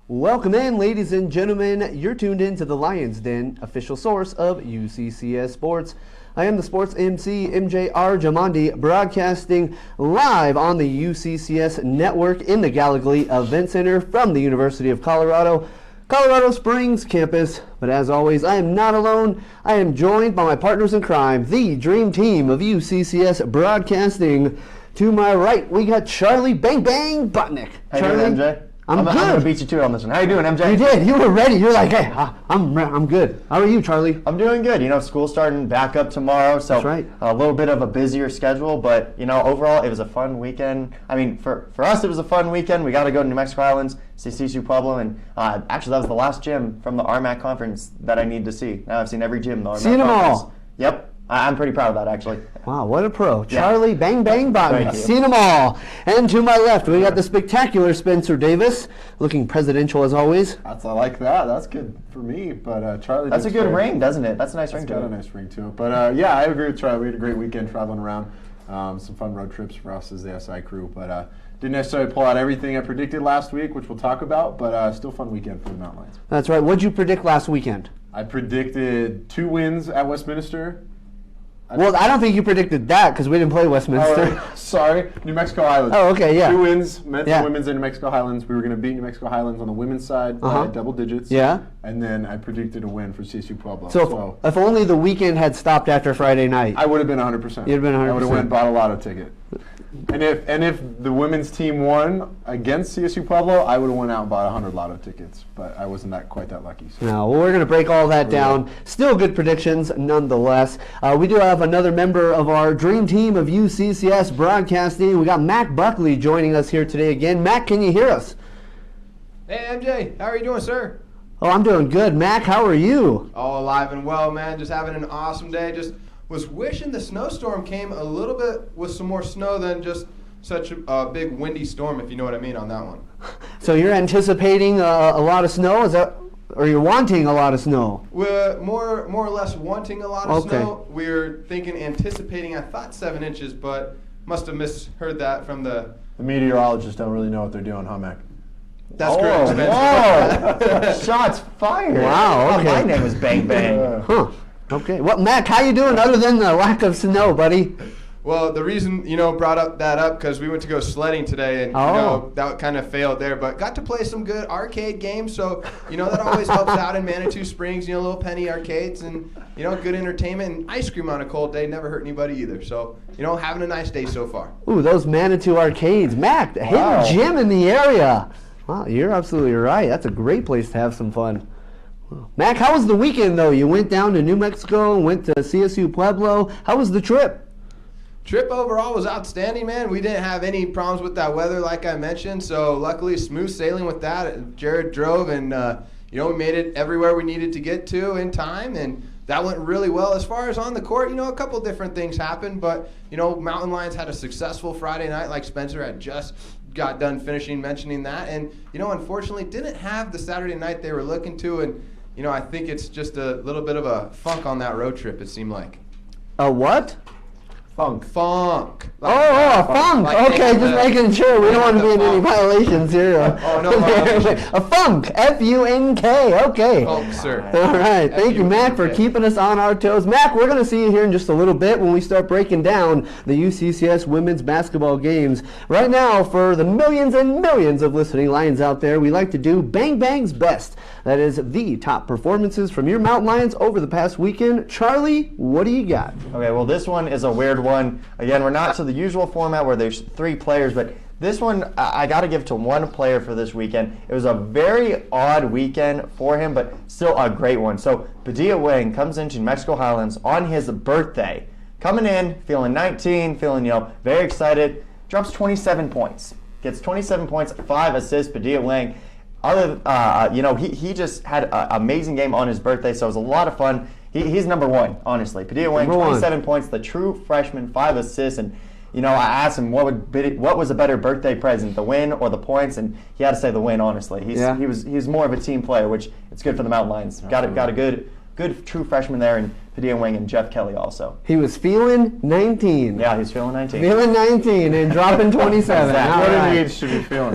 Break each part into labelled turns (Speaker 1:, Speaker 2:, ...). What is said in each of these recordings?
Speaker 1: Welcome in, ladies and gentlemen. You're tuned in to the Lions Den, official source of UCCS Sports. I am the sports MC, MJR Jamandi, broadcasting live on the UCCS network in the Gallagly Event Center from the University of Colorado Springs campus. But as always, I am not alone. I am joined by my partners in crime, the dream team of UCCS broadcasting. To my right, we got Charlie Bang Bang Butnick.
Speaker 2: How
Speaker 1: Charlie,
Speaker 2: you doing, MJ?
Speaker 1: I'm good.
Speaker 2: I'm going to beat you too on this one. How you doing, MJ?
Speaker 1: You did. You were ready. You're like, hey, I'm good. How are you, Charlie?
Speaker 2: I'm doing good. You know, school's starting back up tomorrow, so
Speaker 1: That's right.
Speaker 2: A little bit of a busier schedule, but, you know, overall, it was a fun weekend. I mean, for us, it was a fun weekend. We got to go to New Mexico Highlands, see CSU Pueblo, and actually, that was the last gym from the RMAC conference that I need to see. Now I've seen every gym in the RMAC
Speaker 1: Seen them
Speaker 2: conference.
Speaker 1: all.
Speaker 2: Yep. I'm pretty proud of that, actually.
Speaker 1: Wow, what a pro.
Speaker 2: Yeah.
Speaker 1: Charlie Bang Bang Bottom.
Speaker 2: Thank you.
Speaker 1: Seen them all. And to my left, we got the spectacular Spencer Davis, looking presidential as always.
Speaker 3: I like that. That's good for me. But Charlie,
Speaker 2: That's a good ring, doesn't it? That's a nice ring
Speaker 3: It's
Speaker 2: to
Speaker 3: got
Speaker 2: it.
Speaker 3: a nice ring to it. But yeah, I agree with Charlie. We had a great weekend traveling around. Some fun road trips for us as the SI crew. But didn't necessarily pull out everything I predicted last week, which we'll talk about. But still fun weekend for the Mountain Lions.
Speaker 1: That's right. What'd you predict last weekend?
Speaker 3: I predicted 2 wins at Westminster.
Speaker 1: Well, I don't think you predicted that because we didn't play Westminster.
Speaker 3: Oh, sorry, New Mexico Highlands.
Speaker 1: Oh, okay, yeah.
Speaker 3: 2 wins, men's
Speaker 1: Yeah.
Speaker 3: and women's in New Mexico Highlands. We were going to beat New Mexico Highlands on the women's side by double digits.
Speaker 1: Yeah.
Speaker 3: And then I predicted a win for CSU Pueblo.
Speaker 1: So if only the weekend had stopped after Friday night.
Speaker 3: I would have been 100%.
Speaker 1: You'd have been
Speaker 3: I would have
Speaker 1: 100%.
Speaker 3: went and bought a lotto ticket. And if the women's team won against CSU Pueblo, I would have went out and bought 100 lotto tickets. But I wasn't quite that lucky. So.
Speaker 1: No, well, we're going to break all that down. Still good predictions, nonetheless. We do have another member of our dream team of UCCS broadcasting. We got Mac Buckley joining us here today again. Mac, can you hear us?
Speaker 4: Hey MJ, how are you doing, sir?
Speaker 1: Oh, I'm doing good. Mac, how are you?
Speaker 4: All alive and well, man. Just having an awesome day. Just was wishing the snowstorm came a little bit with some more snow than just such a big windy storm, if you know what I mean on that one.
Speaker 1: So you're anticipating a lot of snow? Is that, or you're wanting a lot of snow?
Speaker 4: We're more or less wanting a lot of
Speaker 1: Okay.
Speaker 4: snow. We're anticipating, I thought 7 inches, but must have misheard that from the...
Speaker 3: The meteorologists don't really know what they're doing, huh, Mac?
Speaker 4: That's correct, Spencer.
Speaker 2: Whoa! Shots fired.
Speaker 1: Wow,
Speaker 2: Oh,
Speaker 1: okay.
Speaker 2: my name was Bang Bang.
Speaker 1: Huh. Okay. Well, Mac, how you doing other than the lack of snow, buddy?
Speaker 4: Well, the reason, brought that up because we went to go sledding today, and, that kind of failed there. But got to play some good arcade games, so, that always helps out in Manitou Springs, little penny arcades and, good entertainment. And ice cream on a cold day never hurt anybody either. So, having a nice day so far.
Speaker 1: Ooh, those Manitou arcades. Mac, a hidden gym in the area. Wow, you're absolutely right. That's a great place to have some fun. Mac, how was the weekend, though? You went down to New Mexico, went to CSU Pueblo. How was the trip?
Speaker 4: Trip overall was outstanding, man. We didn't have any problems with that weather, like I mentioned. So luckily, smooth sailing with that. Jared drove, and we made it everywhere we needed to get to in time, and that went really well. As far as on the court, a couple different things happened, but Mountain Lions had a successful Friday night, like Spencer had just got done mentioning that, and unfortunately didn't have the Saturday night they were looking to, and I think it's just a little bit of a funk on that road trip. It seemed like.
Speaker 1: A what?
Speaker 4: Funk.
Speaker 1: A funk.
Speaker 4: Like
Speaker 1: okay, just making sure. We don't want to be in any
Speaker 4: funk.
Speaker 1: violations here.
Speaker 4: Oh, no violations.
Speaker 1: A funk. F-U-N-K. Okay.
Speaker 4: Funk, sir.
Speaker 1: All right. Thank you, Mac, for
Speaker 4: F-U-N-K.
Speaker 1: keeping us on our toes. Mac, we're going to see you here in just a little bit when we start breaking down the UCCS women's basketball games. Right now, for the millions and millions of listening Lions out there, we like to do Bang Bang's Best. That is the top performances from your Mountain Lions over the past weekend. Charlie, what do you got?
Speaker 2: Okay, well, this one is a weird one. Again, we're not to the usual format where there's 3 players, but this one I got to give to one player for this weekend. It was a very odd weekend for him, but still a great one. So Padilla Wang comes into New Mexico Highlands on his birthday, coming in, feeling 19, feeling, very excited, drops 27 points. Gets 27 points, 5 assists, Padilla Wang. He just had an amazing game on his birthday, so it was a lot of fun. He's number 1, honestly. Padilla Wang, 27 points, the true freshman, 5 assists, and I asked him what was a better birthday present, the win or the points, and he had to say the win. Honestly, he was more of a team player, which it's good for the Mountain Lions. Got a good good true freshmen there in Padilla Wang and Jeff Kelly also.
Speaker 1: He was feeling 19.
Speaker 2: Yeah, he's feeling 19.
Speaker 1: Feeling 19 and dropping 27.
Speaker 2: Exactly.
Speaker 1: All
Speaker 3: What
Speaker 1: right.
Speaker 3: an age should be feeling.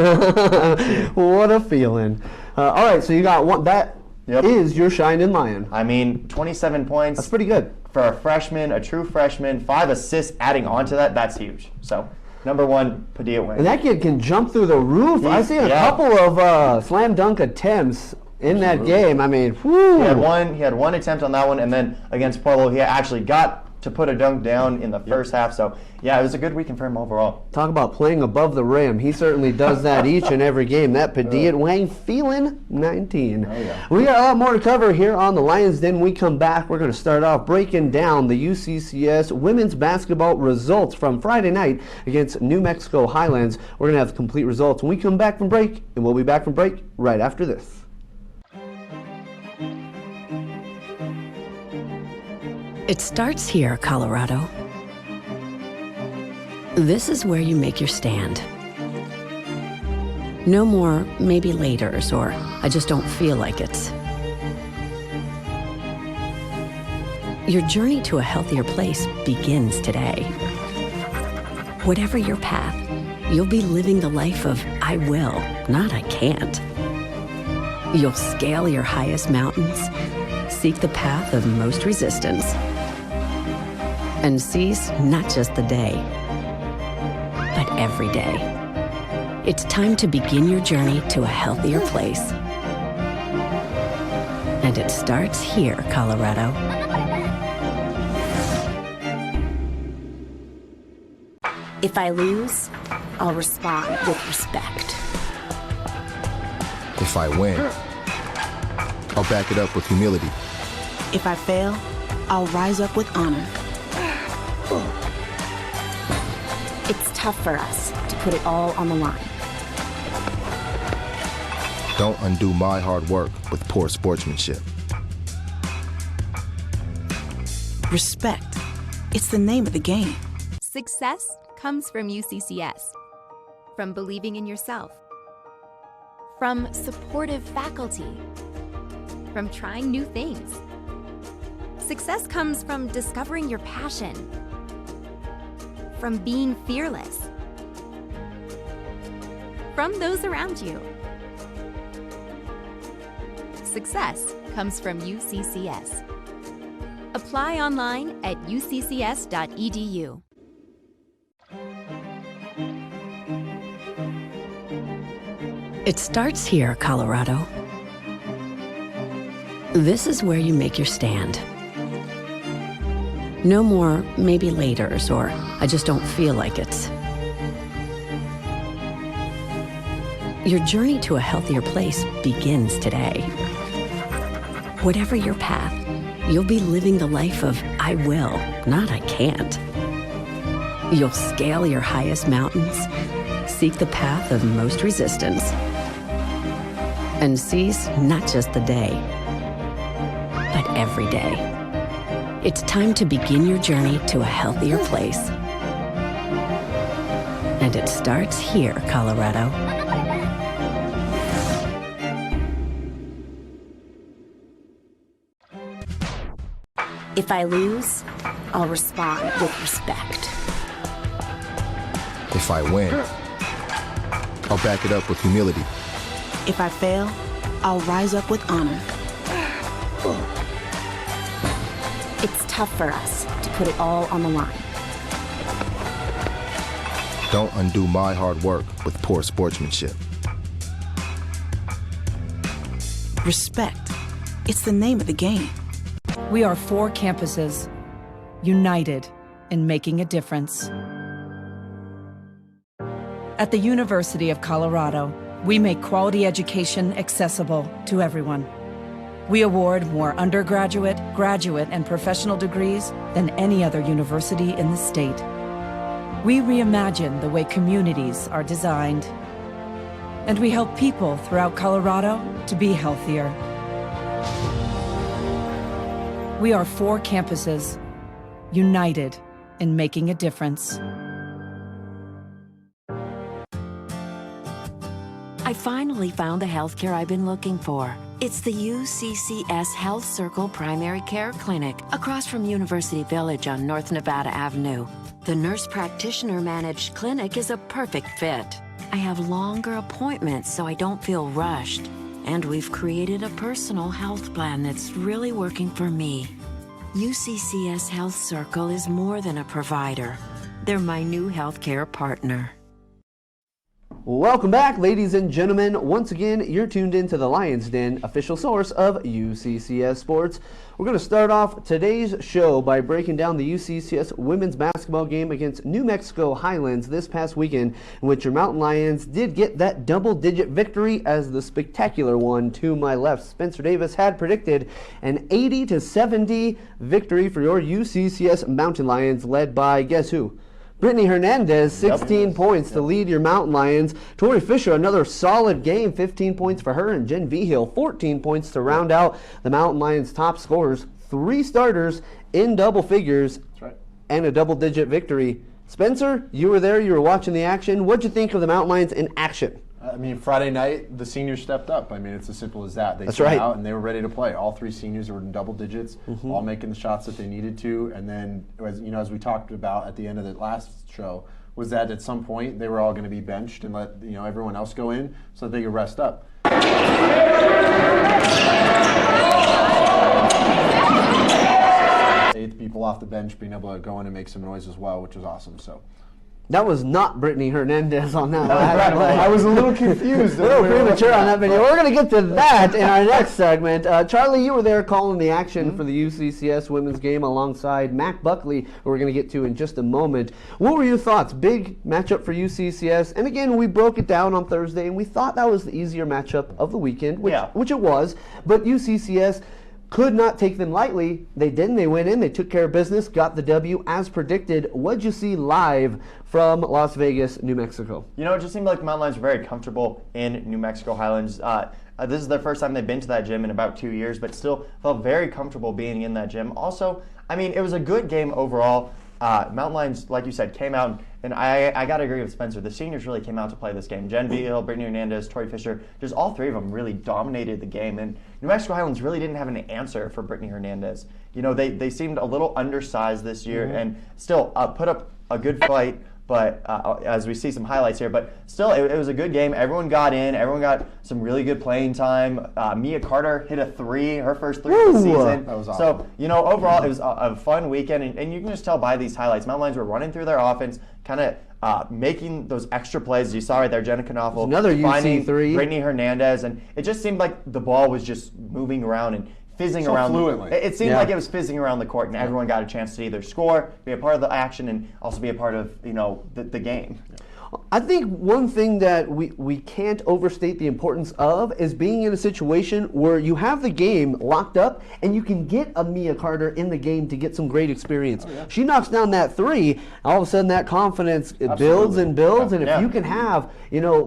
Speaker 1: What a feeling. All right, so you got one. That is
Speaker 2: Yep.
Speaker 1: your shining lion.
Speaker 2: I mean, 27 points.
Speaker 1: That's pretty good.
Speaker 2: For a freshman, a true freshman, 5 assists adding on to that, that's huge. So, number 1, Padilla Wang.
Speaker 1: And that kid can jump through the roof. I see a couple of slam dunk attempts in that game. I mean, whew.
Speaker 2: He had one attempt on that one, and then against Pueblo, he actually got to put a dunk down in the first half. So, yeah, it was a good weekend for him overall.
Speaker 1: Talk about playing above the rim. He certainly does that each and every game. That Padilla Wang feeling 19.
Speaker 3: Oh, yeah.
Speaker 1: We got a lot more to cover here on the Lions Den. When we come back, we're going to start off breaking down the UCCS women's basketball results from Friday night against New Mexico Highlands. We're going to have the complete results when we come back from break, and we'll be back from break right after this.
Speaker 5: It starts here, Colorado. This is where you make your stand. No more maybe laters or I just don't feel like it. Your journey to a healthier place begins today. Whatever your path, you'll be living the life of I will, not I can't. You'll scale your highest mountains, seek the path of most resistance, and seize not just the day, but every day. It's time to begin your journey to a healthier place. And it starts here, Colorado.
Speaker 6: If I lose, I'll respond with respect.
Speaker 7: If I win, I'll back it up with humility.
Speaker 8: If I fail, I'll rise up with honor.
Speaker 6: It's tough for us to put it all on the line.
Speaker 7: Don't undo my hard work with poor sportsmanship.
Speaker 8: Respect. It's the name of the game.
Speaker 9: Success comes from UCCS, from believing in yourself, from supportive faculty, from trying new things. Success comes from discovering your passion, from being fearless, from those around you. Success comes from UCCS. Apply online at uccs.edu.
Speaker 5: It starts here, Colorado. This is where you make your stand. No more maybe laters or I just don't feel like it. Your journey to a healthier place begins today. Whatever your path, you'll be living the life of I will, not I can't. You'll scale your highest mountains, seek the path of most resistance, and seize not just the day, but every day. It's time to begin your journey to a healthier place. And it starts here, Colorado.
Speaker 6: If I lose, I'll respond with respect.
Speaker 7: If I win, I'll back it up with humility.
Speaker 8: If I fail, I'll rise up with honor.
Speaker 6: It's tough for us to put it all on the line.
Speaker 7: Don't undo my hard work with poor sportsmanship.
Speaker 8: Respect. It's the name of the game.
Speaker 10: We are 4 campuses, united in making a difference. At the University of Colorado, we make quality education accessible to everyone. We award more undergraduate, graduate, and professional degrees than any other university in the state. We reimagine the way communities are designed, and we help people throughout Colorado to be healthier. We are 4 campuses, united in making a difference.
Speaker 11: I finally found the healthcare I've been looking for.
Speaker 6: It's the UCCS Health Circle Primary Care Clinic across from University Village on North Nevada Avenue. The nurse practitioner managed clinic is a perfect fit. I have longer appointments so I don't feel rushed. And we've created a personal health plan that's really working for me. UCCS Health Circle is more than a provider. They're my new healthcare partner.
Speaker 1: Welcome back, ladies and gentlemen. Once again, you're tuned into the Lions Den, official source of UCCS Sports. We're going to start off today's show by breaking down the UCCS women's basketball game against New Mexico Highlands this past weekend, in which your Mountain Lions did get that double-digit victory, as the spectacular one to my left, Spencer Davis, had predicted an 80-70 victory for your UCCS Mountain Lions, led by, guess who? Brittany Hernandez, 16 points to lead your Mountain Lions. Tori Fisher, another solid game, 15 points for her. And Jen Vigil, 14 points to round out the Mountain Lions' top scorers. 3 starters in double figures. That's right. And a double-digit victory. Spencer, you were there. You were watching the action. What'd you think of the Mountain Lions in action?
Speaker 3: I mean, Friday night, the seniors stepped up. I mean, it's as simple as that. They
Speaker 1: That's
Speaker 3: came
Speaker 1: right.
Speaker 3: out and they were ready to play. All 3 seniors were in double digits, all making the shots that they needed to. And then, as we talked about at the end of the last show, was that at some point they were all going to be benched and let everyone else go in so that they could rest up. 8 people off the bench being able to go in and make some noise as well, which was awesome. So.
Speaker 1: That was not Brittany Hernandez on that last play.
Speaker 3: I was a little confused.
Speaker 1: A little premature on that video. We're going to get to that in our next segment. Charlie, you were there calling the action for the UCCS women's game alongside Mac Buckley, who we're going to get to in just a moment. What were your thoughts? Big matchup for UCCS. And again, we broke it down on Thursday, and we thought that was the easier matchup of the weekend, which it was. But UCCS could not take them lightly. They didn't. They went in. They took care of business, got the W as predicted. What'd you see live from Las Vegas, New Mexico?
Speaker 2: You know, it just seemed like the Mountain Lions were very comfortable in New Mexico Highlands. This is their first time they've been to that gym in about 2 years, but still felt very comfortable being in that gym. Also, I mean, it was a good game overall. Mountain Lions, like you said, came out, and I got to agree with Spencer. The seniors really came out to play this game. Jen Vigil, Brittany Hernandez, Tori Fisher, just all 3 of them really dominated the game. And New Mexico Highlands really didn't have an answer for Brittany Hernandez. You know, they seemed a little undersized this year and still put up a good fight. But as we see some highlights here, but still, it was a good game. Everyone got in. Everyone got some really good playing time. Mia Carter hit a 3, her first 3 of the season.
Speaker 3: That was awesome.
Speaker 2: So, you know, overall, it was a fun weekend. And you can just tell by these highlights, Mountain Lions were running through their offense, kind of making those extra plays. You saw right there, Jenna Knoffel
Speaker 1: another
Speaker 2: finding
Speaker 1: UC3.
Speaker 2: Brittany Hernandez. And it just seemed like the ball was just moving around and fizzing around.
Speaker 3: Fluently.
Speaker 2: It seemed like it was fizzing around the court, and everyone got a chance to either score, be a part of the action, and also be a part of the game.
Speaker 1: I think one thing that we can't overstate the importance of is being in a situation where you have the game locked up and you can get a Mia Carter in the game to get some great experience. She knocks down that 3, all of a sudden that confidence builds and builds, and if you can have,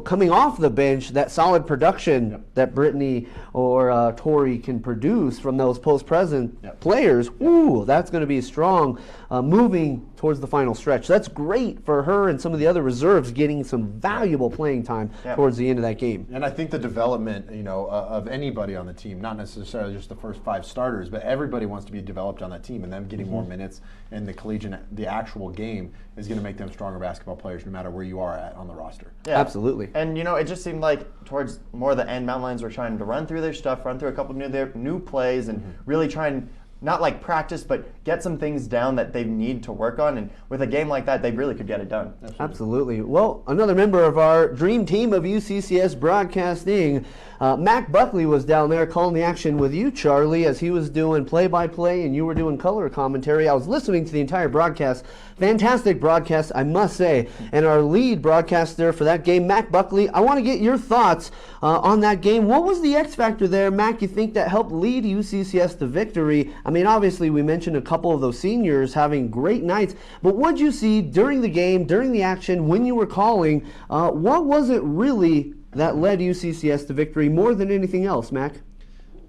Speaker 1: coming off the bench, that solid production that Brittany or Tori can produce from those post-present players, ooh, that's going to be strong moving towards the final stretch. That's great for her and some of the other reserves getting some valuable playing time towards the end of that game.
Speaker 3: And I think the development, of anybody on the team, not necessarily just the first 5 starters, but everybody wants to be developed on that team, and them getting more minutes in the actual game is going to make them stronger basketball players no matter where you are at on the roster.
Speaker 2: Yeah.
Speaker 1: Absolutely.
Speaker 2: And it just seemed like towards more of the end, Mountain Lions were trying to run through their stuff, run through a couple of new plays, and really try and not like practice, but get some things down that they need to work on. And with a game like that, they really could get it done.
Speaker 1: Absolutely. Well, another member of our dream team of UCCS Broadcasting, Mac Buckley, was down there calling the action with you, Charlie, as he was doing play-by-play and you were doing color commentary. I was listening to the entire broadcast. Fantastic broadcast, I must say. And our lead broadcaster for that game, Mac Buckley, I want to get your thoughts on that game. What was the X factor there, Mac, you think, that helped lead UCCS to victory? I mean, obviously, we mentioned a couple of those seniors having great nights, but what did you see during the game, during the action, when you were calling? What was it really that led UCCS to victory more than anything else, Mac?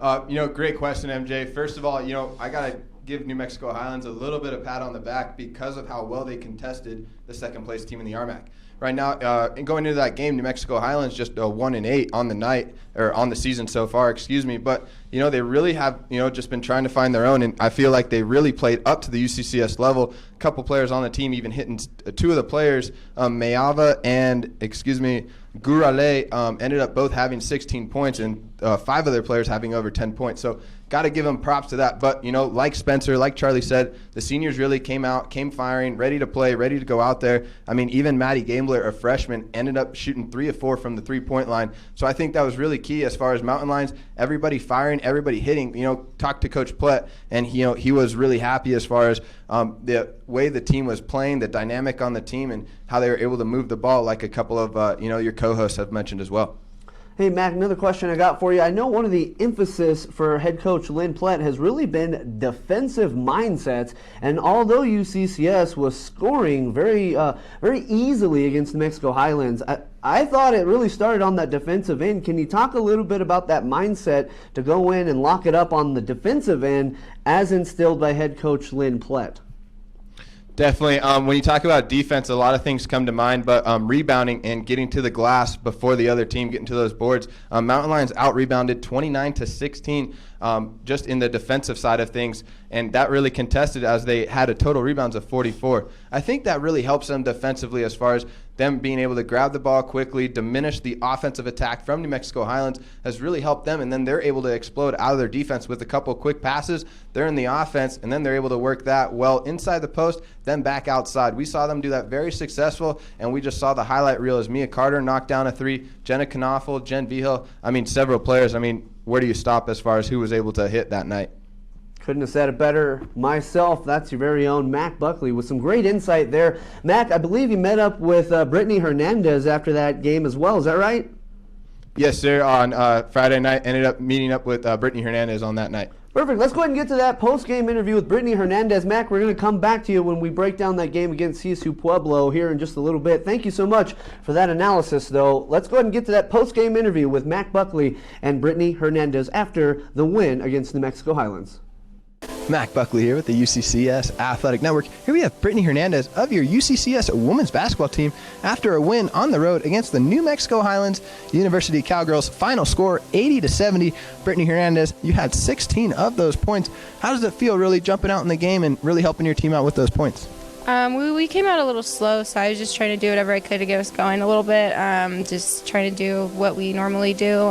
Speaker 4: Great question, MJ. First of all, I got to give New Mexico Highlands a little bit of pat on the back because of how well they contested the second place team in the RMAC. right now, and going into that game, New Mexico Highlands just 1-8 on the night, or on the season so far, excuse me. But, they really have, just been trying to find their own, and I feel like they really played up to the UCCS level. A couple players on the team even hitting two of the players, Mayava and, Gurale, ended up both having 16 points, and 5 of their players having over 10 points. So got to give them props to that. But, like Spencer, like Charlie said, the seniors really came firing, ready to play, ready to go out there. I mean, even Maddie Gambler, a freshman, ended up shooting 3 of 4 from the three-point line. So I think that was really key as far as Mountain Lions, everybody firing, everybody hitting. Talked to Coach Plett, and, he was really happy as far as the way the team was playing, the dynamic on the team, and how they were able to move the ball, like a couple of, your co-hosts have mentioned as well.
Speaker 1: Hey, Mac, another question I got for you. I know one of the emphasis for head coach Lynn Plett has really been defensive mindsets, and although UCCS was scoring very easily against New Mexico Highlands, I thought it really started on that defensive end. Can you talk a little bit about that mindset to go in and lock it up on the defensive end as instilled by head coach Lynn Plett?
Speaker 4: Definitely. When you talk about defense, a lot of things come to mind, but rebounding and getting to the glass before the other team, getting to those boards. Mountain Lions out-rebounded 29-16 just in the defensive side of things, and that really contested as they had a total rebounds of 44. I think that really helps them defensively as far as them being able to grab the ball quickly, diminish the offensive attack from New Mexico Highlands has really helped them, and then they're able to explode out of their defense with a couple quick passes. They're in the offense, and then they're able to work that well inside the post, then back outside. We saw them do that very successful, and we just saw the highlight reel as Mia Carter knocked down a 3, Jenna Knoffel, Jen Vigil, several players. Where do you stop as far as who was able to hit that night?
Speaker 1: Couldn't have said it better myself. That's your very own Mac Buckley with some great insight there. Mac, I believe you met up with Brittany Hernandez after that game as well. Is that right?
Speaker 4: Yes, sir. On Friday night, ended up meeting up with Brittany Hernandez on that night.
Speaker 1: Perfect. Let's go ahead and get to that post-game interview with Brittany Hernandez. Mac, we're going to come back to you when we break down that game against CSU Pueblo here in just a little bit. Thank you so much for that analysis, though. Let's go ahead and get to that post-game interview with Mac Buckley and Brittany Hernandez after the win against New Mexico Highlands.
Speaker 11: Mac Buckley here with the UCCS Athletic Network. Here we have Brittany Hernandez of your UCCS women's basketball team after a win on the road against the New Mexico Highlands University Cowgirls. Final score 80-70. Brittany Hernandez, you had 16 of those points. How does it feel really jumping out in the game and really helping your team out with those points?
Speaker 12: We came out a little slow, so I was just trying to do whatever I could to get us going a little bit, just trying to do what we normally do,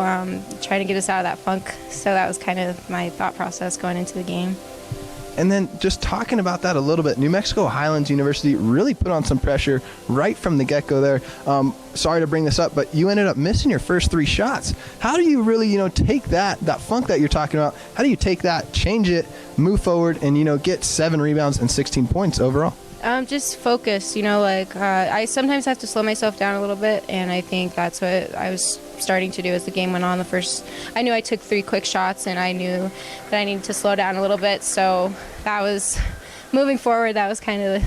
Speaker 12: trying to get us out of that funk. So that was kind of my thought process going into the game.
Speaker 11: And then just talking about that a little bit, New Mexico Highlands University really put on some pressure right from the get-go there. Sorry to bring this up, but you ended up missing your first 3 shots. How do you really, take that funk that you're talking about? How do you take that, change it, move forward, and, get 7 rebounds and 16 points overall?
Speaker 12: Just focus, I sometimes have to slow myself down a little bit, and I think that's what I was starting to do as the game went on. I knew I took 3 quick shots, and I knew that I needed to slow down a little bit, so that was, moving forward, that was kind of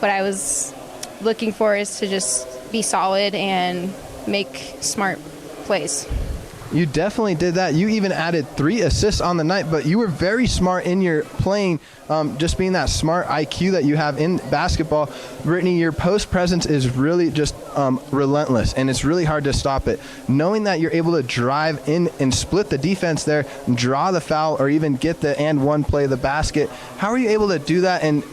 Speaker 12: what I was looking for, is to just be solid and make smart plays.
Speaker 11: You definitely did that. You even added 3 assists on the night, but you were very smart in your playing, just being that smart IQ that you have in basketball. Brittany, your post presence is really just relentless, and it's really hard to stop it. Knowing that you're able to drive in and split the defense there, draw the foul, or even get the and one play the basket, how are you able to do that? And,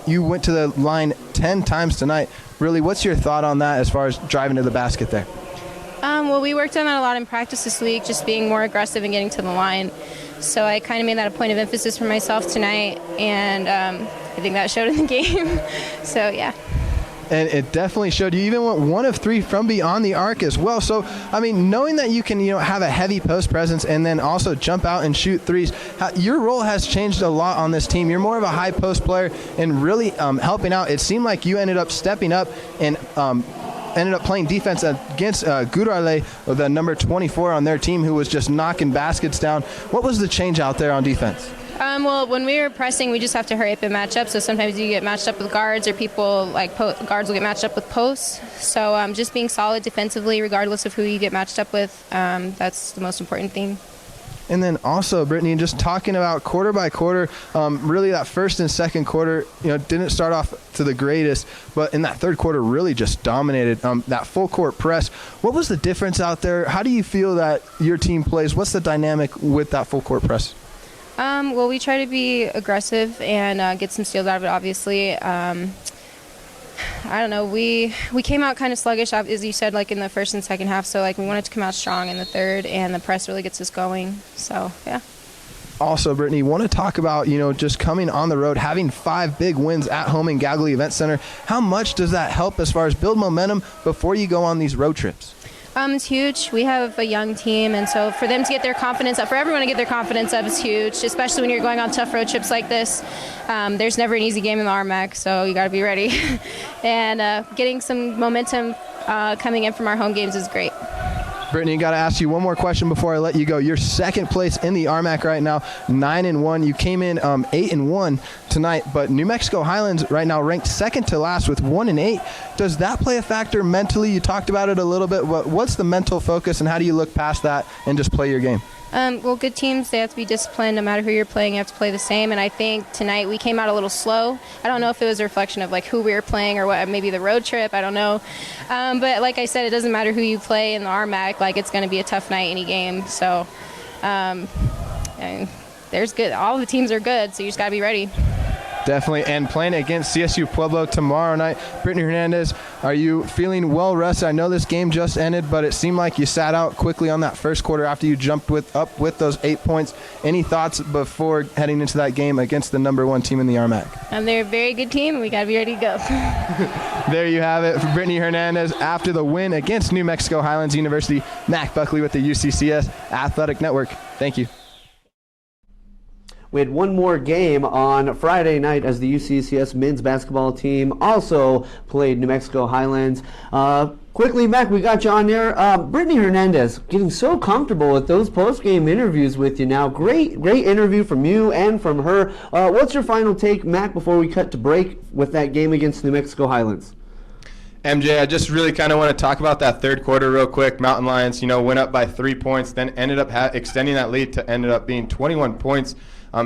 Speaker 11: you went to the line 10 times tonight. Really, what's your thought on that as far as driving to the basket there?
Speaker 12: Well, we worked on that a lot in practice this week, just being more aggressive and getting to the line. So I kind of made that a point of emphasis for myself tonight, and I think that showed in the game. So, yeah.
Speaker 11: And it definitely showed. You even went 1 of 3 from beyond the arc as well. So, knowing that you can, have a heavy post presence and then also jump out and shoot threes, your role has changed a lot on this team. You're more of a high post player and really helping out. It seemed like you ended up stepping up and ended up playing defense against Gurale, the number 24 on their team, who was just knocking baskets down. What was the change out there on defense?
Speaker 12: Well, when we were pressing, we just have to hurry up and match up. So sometimes you get matched up with guards, or people guards will get matched up with posts. So just being solid defensively, regardless of who you get matched up with, that's the most important thing.
Speaker 11: And then also, Brittany, just talking about quarter by quarter, really that first and second quarter, didn't start off to the greatest, but in that third quarter really just dominated that full court press. What was the difference out there? How do you feel that your team plays? What's the dynamic with that full court press?
Speaker 12: Well, we try to be aggressive and get some steals out of it, obviously. I don't know. We came out kind of sluggish, as you said, like in the first and second half. So, we wanted to come out strong in the third, and the press really gets us going. So, yeah.
Speaker 11: Also, Brittany, want to talk about, just coming on the road, having 5 big wins at home in Gagley Event Center. How much does that help as far as build momentum before you go on these road trips?
Speaker 12: It's huge. We have a young team, and so for them to get their confidence up, for everyone to get their confidence up is huge, especially when you're going on tough road trips like this. There's never an easy game in the RMAC, so you got to be ready. And getting some momentum coming in from our home games is great.
Speaker 11: Brittany, got to ask you one more question before I let you go. You're second place in the RMAC right now, 9-1. You came in 8-1 tonight, but New Mexico Highlands right now ranked second to last with 1-8. Does that play a factor mentally? You talked about it a little bit. What's the mental focus, and how do you look past that and just play your game?
Speaker 12: Well, good teams, they have to be disciplined. No matter who you're playing, you have to play the same. And I think tonight we came out a little slow. I don't know if it was a reflection of who we were playing or what, maybe the road trip. I don't know. But like I said, it doesn't matter who you play in the RMAC. It's going to be a tough night any game. So there's good. All the teams are good, so you just got to be ready.
Speaker 11: Definitely, and playing against CSU Pueblo tomorrow night. Brittany Hernandez, are you feeling well rested? I know this game just ended, but it seemed like you sat out quickly on that first quarter after you jumped up with those 8 points. Any thoughts before heading into that game against the number 1 team in the RMAC?
Speaker 12: They're a very good team, and we got to be ready to go.
Speaker 11: There you have it for Brittany Hernandez after the win against New Mexico Highlands University. Mac Buckley with the UCCS Athletic Network. Thank you.
Speaker 1: We had one more game on Friday night as the UCCS men's basketball team also played New Mexico Highlands. Quickly, Mac, we got you on there. Brittany Hernandez, getting so comfortable with those post-game interviews with you now. Great interview from you and from her. What's your final take, Mac, before we cut to break with that game against New Mexico Highlands?
Speaker 13: MJ, I just really kind of want to talk about that third quarter real quick. Mountain Lions, went up by 3 points, then ended up extending that lead to ended up being 21 points.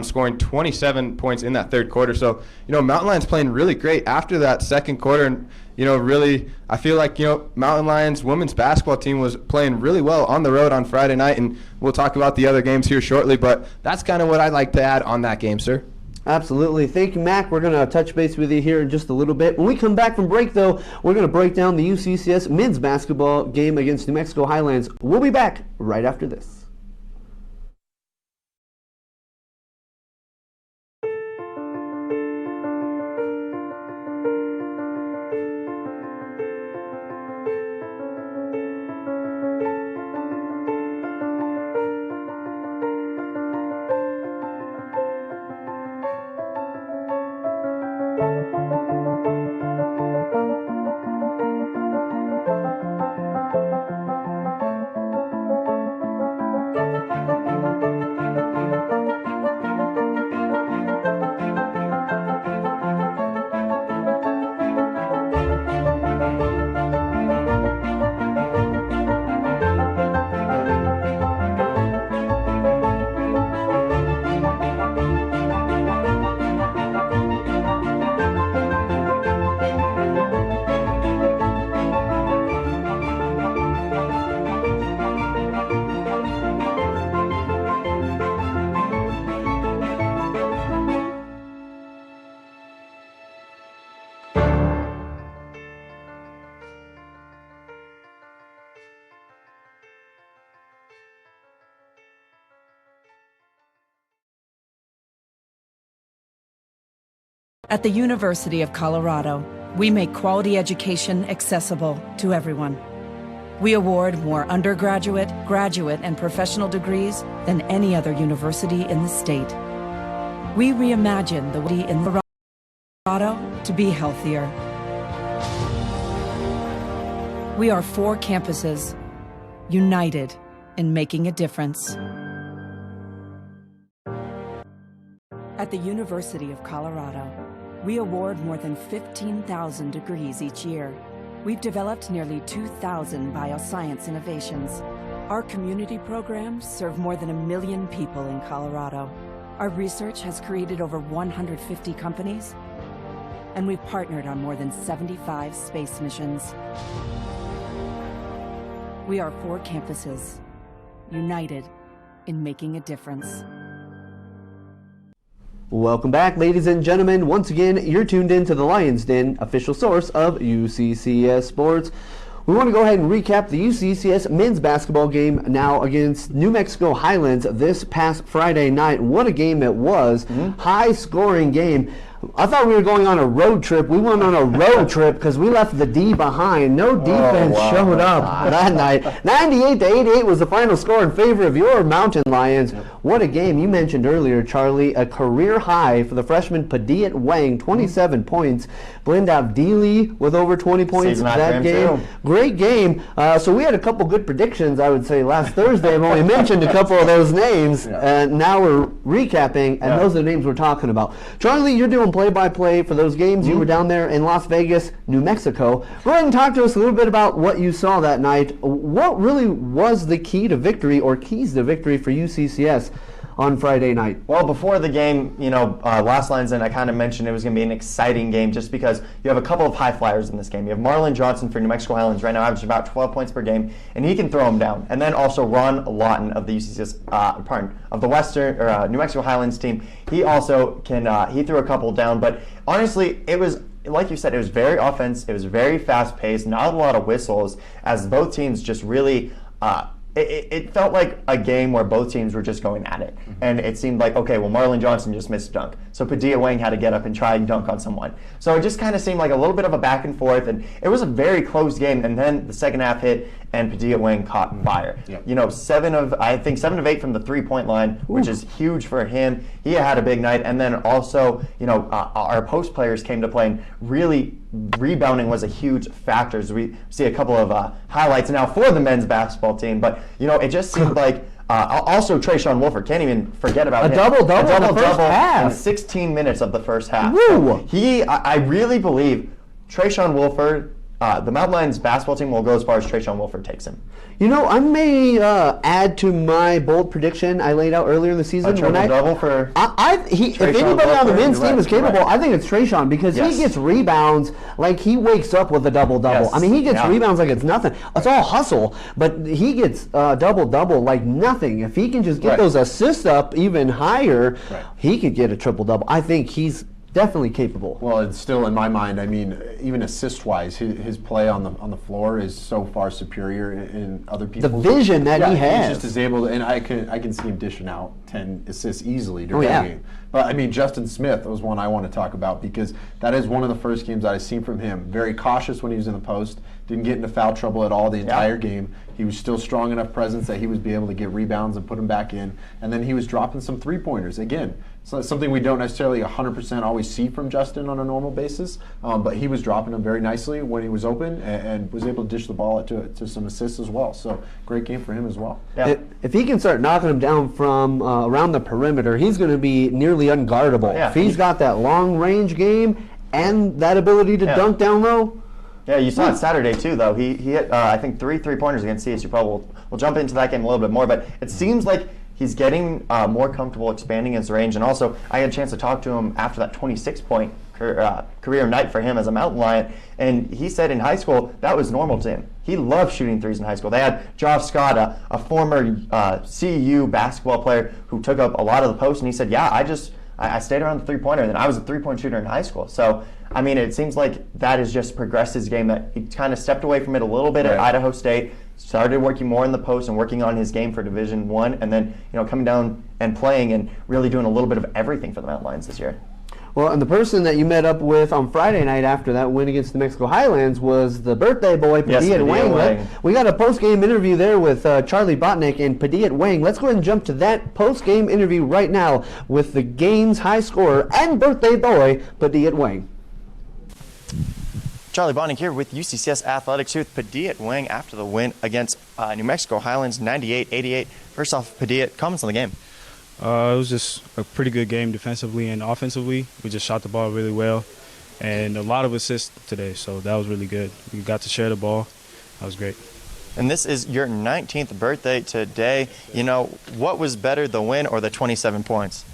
Speaker 13: Scoring 27 points in that third quarter. So, Mountain Lions playing really great after that second quarter. And, really, I feel like, Mountain Lions women's basketball team was playing really well on the road on Friday night. And we'll talk about the other games here shortly. But that's kind of what I'd like to add on that game, sir.
Speaker 1: Absolutely. Thank you, Mac. We're going to touch base with you here in just a little bit. When we come back from break, though, we're going to break down the UCCS men's basketball game against New Mexico Highlands. We'll be back right after this.
Speaker 10: At the University of Colorado, we make quality education accessible to everyone. We award more undergraduate, graduate, and professional degrees than any other university in the state. We reimagine the way in Colorado to be healthier. We are 4 campuses, united in making a difference. At the University of Colorado, we award more than 15,000 degrees each year. We've developed nearly 2,000 bioscience innovations, Our community programs serve more than 1 million people in Colorado. Our research has created over 150 companies, and we've partnered on more than 75 space missions. We are 4 campuses, united in making a difference.
Speaker 1: Welcome back, ladies and gentlemen. Once again, you're tuned in to the Lions Den, official source of UCCS Sports. We want to go ahead and recap the UCCS men's basketball game now against New Mexico Highlands this past Friday night. What a game it was. High-scoring game. I thought we were going on a road trip. We went on a road trip because we left the D behind. No defense showed up that night. 98-88 was the final score in favor of your Mountain Lions. What a game. You mentioned earlier, Charlie, a career high for the freshman Padiat Wang, 27 points. Blend out Dealey with over 20 points that game. Great game. So we had a couple good predictions, I would say, last Thursday. I've only mentioned a couple of those names. Now we're recapping, and those are the names we're talking about. Charlie, you're doing play-by-play for those games. You were down there in Las Vegas, New Mexico. Go ahead and talk to us a little bit about what you saw that night. What really was the key to victory or keys to victory for UCCS on Friday night?
Speaker 2: Well, before the game, last Lions Den, I kind of mentioned it was going to be an exciting game just because you have a couple of high flyers in this game. You have Marlon Johnson for New Mexico Highlands right now, averaging about 12 points per game, and he can throw them down. And then also Ron Lawton of the UCCS, of the Western or New Mexico Highlands team. He also can. He threw a couple down, but honestly, it was. Like you said, it was very offensive. It was very fast-paced, not a lot of whistles, as both teams just really. It felt like a game where both teams were just going at it. And it seemed like, okay, well, Marlon Johnson just missed a dunk. So Padiat Wang had to get up and try and dunk on someone. So it just kind of seemed like a little bit of a back and forth. And it was a very close game. And then the second half hit, and Padiat Wang caught fire. 7 of 8 from the three-point line, which is huge for him. He had a big night. And then also, our post players came to play, and really rebounding was a huge factor. As we see a couple of highlights now for the men's basketball team. But, it just seemed like also Trayshawn Wolford, can't even forget about him.
Speaker 1: A double-double in the first half.
Speaker 2: In 16 minutes of the first half. So I really believe Trayshawn Wolford, the Mountain Lions basketball team will go as far as Trayshawn Wolford takes him.
Speaker 1: I may add to my bold prediction I laid out earlier in the season.
Speaker 2: A triple-double for
Speaker 1: if anybody on the men's team is capable, I think it's Trayshawn, because he gets rebounds like he wakes up with a double-double. I mean, he gets rebounds like it's nothing. It's all hustle, but he gets double-double like nothing. If he can just get those assists up even higher, he could get a triple-double. I think he's definitely capable.
Speaker 3: Well, it's still in my mind. I mean, even assist-wise, his play on the floor is so far superior in other people's.
Speaker 1: The vision that he has.
Speaker 3: He just is able to, and I can see him dishing out 10 assists easily during the game. But I mean, Justin Smith was one I want to talk about, because that is one of the first games that I've seen from him. Very cautious when he was in the post. Didn't get into foul trouble at all the entire game. He was still strong enough presence that he would be able to get rebounds and put them back in. And then he was dropping some three-pointers. Again, so that's something we don't necessarily 100% always see from Justin on a normal basis. But he was dropping them very nicely when he was open, and was able to dish the ball to some assists as well. So great game for him as well.
Speaker 1: Yeah. If he can start knocking them down from around the perimeter, he's going to be nearly unguardable. If he's got that long-range game and that ability to dunk down low.
Speaker 2: Yeah, you saw it Saturday too, though. He hit, I think, 3 3-pointers against CSU Pueblo. We'll jump into that game a little bit more, but it seems like he's getting more comfortable expanding his range. And also, I had a chance to talk to him after that 26-point career night for him as a Mountain Lion, and he said in high school that was normal to him. He loved shooting threes in high school. They had Josh Scott, a former CU basketball player who took up a lot of the post, and he said, yeah, I stayed around the three-pointer, and then I was a three-point shooter in high school. So, I mean, it seems like that has just progressed his game, that he kind of stepped away from it a little bit at Idaho State, started working more in the post and working on his game for Division I, and then, coming down and playing and really doing a little bit of everything for the Mountain Lions this year.
Speaker 1: Well, and the person that you met up with on Friday night after that win against the New Mexico Highlands was the birthday boy, Padiat Wang. We got a post-game interview there with Charlie Botnick and Padiat Wang. Let's go ahead and jump to that post-game interview right now with the game's high scorer and birthday boy, Padiat Wang.
Speaker 2: Charlie Botnick here with UCCS Athletics, here with Padiat Wang after the win against New Mexico Highlands, 98-88. First off, Padiat, comments on the game.
Speaker 14: It was just a pretty good game defensively and offensively. We just shot the ball really well, and a lot of assists today, so that was really good. We got to share the ball. That was great.
Speaker 2: And this is your 19th birthday today. You know, what was better, the win or the 27 points?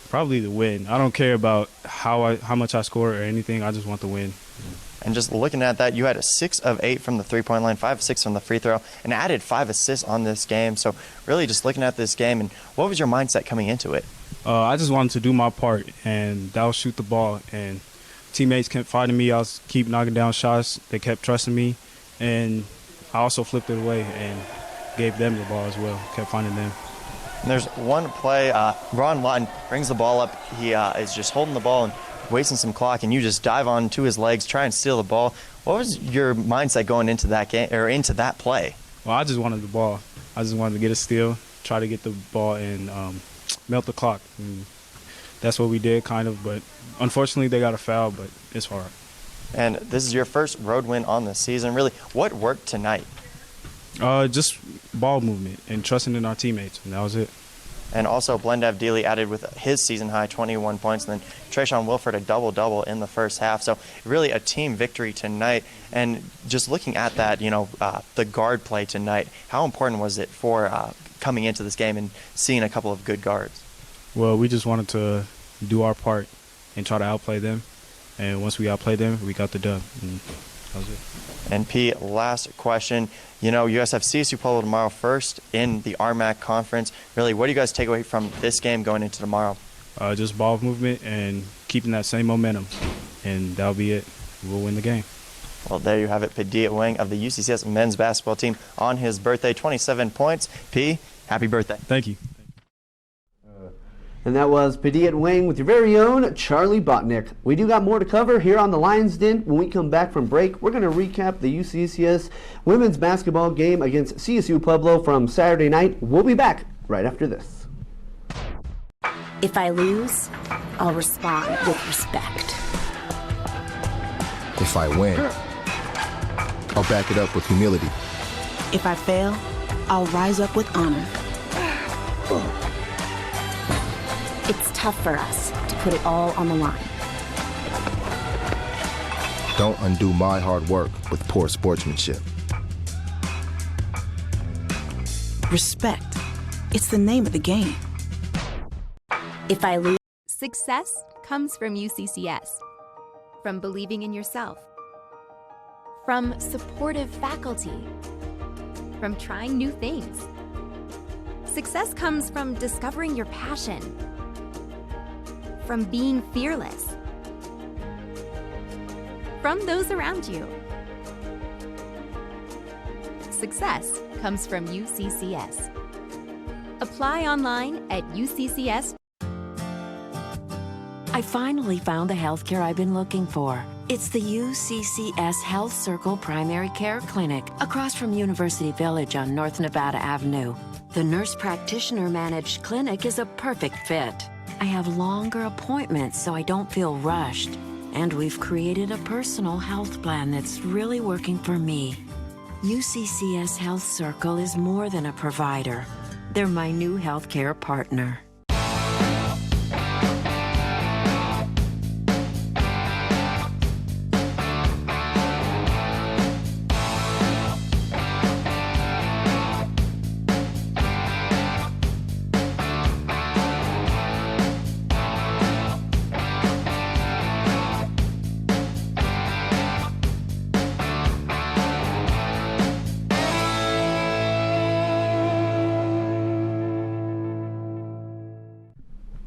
Speaker 14: Probably the win. I don't care about how much I score or anything. I just want the win.
Speaker 2: And just looking at that, you had a 6 of 8 from the three-point line, 5 of 6 from the free throw, and added 5 assists on this game. So really just looking at this game, and what was your mindset coming into it?
Speaker 14: I just wanted to do my part, and that was shoot the ball. And teammates kept fighting me. I was keep knocking down shots. They kept trusting me, and I also flipped it away and gave them the ball as well, kept finding them.
Speaker 2: And there's one play, Ron Lawton brings the ball up. He is just holding the ball and wasting some clock, and you just dive onto his legs, try and steal the ball. What was your mindset going into that game or into that play?
Speaker 14: Well, I just wanted the ball. I just wanted to get a steal, try to get the ball and melt the clock. And that's what we did, kind of. But unfortunately, they got a foul, but it's hard.
Speaker 2: And this is your first road win on the season. Really, what worked tonight?
Speaker 14: Just ball movement and trusting in our teammates, and that was it.
Speaker 2: And also, Blendev Dealey added with his season-high 21 points, and then Trayshawn Wilford a double-double in the first half. So really a team victory tonight. And just looking at that, you know, the guard play tonight, how important was it for coming into this game and seeing a couple of good guards?
Speaker 14: Well, we just wanted to do our part and try to outplay them. And once we outplayed them, we got the dub. And that was it.
Speaker 2: And P, last question. You know, you guys have CSU Pueblo tomorrow first in the RMAC conference. Really, what do you guys take away from this game going into tomorrow?
Speaker 14: Just ball movement and keeping that same momentum. And that'll be it. We'll win the game.
Speaker 2: Well, there you have it. Padilla Wang of the UCCS men's basketball team on his birthday, 27 points. P, happy birthday.
Speaker 14: Thank you.
Speaker 1: And that was Padilla Wang with your very own Charlie Botnick. We do got more to cover here on the Lions Den. When we come back from break, we're going to recap the UCCS women's basketball game against CSU Pueblo from Saturday night. We'll be back right after this.
Speaker 15: If I lose, I'll respond with respect.
Speaker 7: If I win, I'll back it up with humility.
Speaker 8: If I fail, I'll rise up with honor.
Speaker 15: It's tough for us to put it all on the line.
Speaker 7: Don't undo my hard work with poor sportsmanship.
Speaker 8: Respect. It's the name of the game.
Speaker 15: If I lose,
Speaker 9: Success comes from UCCS. From believing in yourself. From supportive faculty. From trying new things. Success comes from discovering your passion. From being fearless. From those around you. Success comes from UCCS. Apply online at UCCS.
Speaker 6: I finally found the healthcare I've been looking for. It's the UCCS Health Circle Primary Care Clinic across from University Village on North Nevada Avenue. The nurse practitioner managed clinic is a perfect fit. I have longer appointments so I don't feel rushed. And we've created a personal health plan that's really working for me. UCCS Health Circle is more than a provider. They're my new healthcare partner.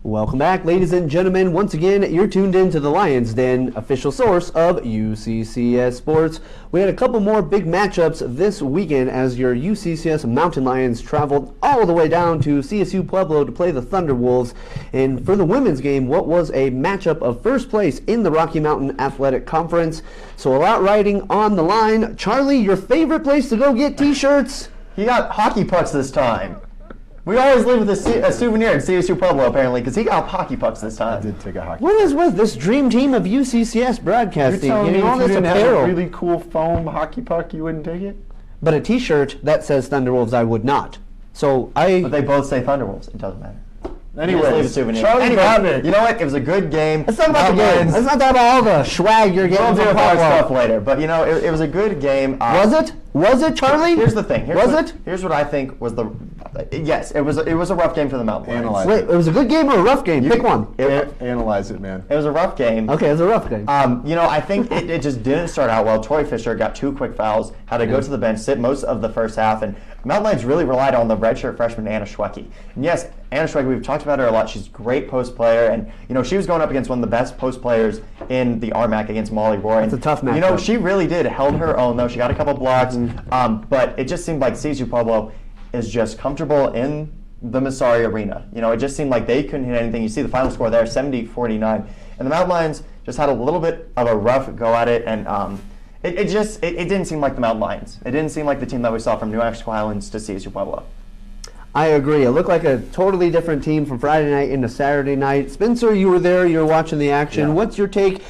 Speaker 1: Welcome back, ladies and gentlemen. Once again, you're tuned in to the Lions Den, official source of UCCS Sports. We had a couple more big matchups this weekend as your UCCS Mountain Lions traveled all the way down to CSU Pueblo to play the Thunderwolves. And for the women's game, what was a matchup of first place in the Rocky Mountain Athletic Conference. So a lot riding on the line. Charlie, your favorite place to go get t-shirts?
Speaker 2: He got hockey pucks this time. We always leave with a souvenir in CSU Pueblo, apparently, because he got hockey pucks this time.
Speaker 3: I did take a hockey.
Speaker 1: What is with this dream team of UCCS broadcasting?
Speaker 3: You're telling me
Speaker 1: all
Speaker 3: if you
Speaker 1: this
Speaker 3: didn't
Speaker 1: apparel.
Speaker 3: have a really cool foam hockey puck, you wouldn't take it?
Speaker 1: But a t-shirt that says Thunderwolves, I would not. So But
Speaker 2: they both say Thunderwolves. It doesn't matter.
Speaker 3: Anyways,
Speaker 2: leave a souvenir.
Speaker 3: Charlie Botnick.
Speaker 2: You know what? It was a good game.
Speaker 1: It's not about the game. It's not about all the swag you're getting
Speaker 2: We'll
Speaker 1: from
Speaker 2: do our
Speaker 1: Pueblo.
Speaker 2: stuff later. But, you know, it was a good game.
Speaker 1: Was it? Was it, Charlie?
Speaker 2: Here's the thing.
Speaker 1: Was it?
Speaker 2: Here's what I think was the. Yes, it was a rough game for the Mountain Lions.
Speaker 3: Analyze
Speaker 1: Wait, it was a good game or a rough game? Pick one.
Speaker 3: Analyze it, man.
Speaker 2: It was a rough game.
Speaker 1: Okay, it was a rough game.
Speaker 2: I think it just didn't start out well. Tori Fisher got 2 quick fouls, had to go to the bench, sit most of the first half, and Mountain Lions really relied on the redshirt freshman Anna Schwecke. And yes, Anna Schwecke, we've talked about her a lot. She's a great post player, and she was going up against one of the best post players in the RMAC against Molly Roy.
Speaker 1: It's a tough match.
Speaker 2: She really did held her own though. She got a couple blocks, but it just seemed like CSU Pueblo is just comfortable in the Massari Arena. It just seemed like they couldn't hit anything. You see the final score there, 70-49, and the Mountain Lions just had a little bit of a rough go at it, and it didn't seem like the Mountain Lions. It didn't seem like the team that we saw from New Mexico Highlands to CSU Pueblo.
Speaker 1: I agree. It looked like a totally different team from Friday night into Saturday night. Spencer, you were there. You were watching the action.
Speaker 3: Yeah.
Speaker 1: What's your take?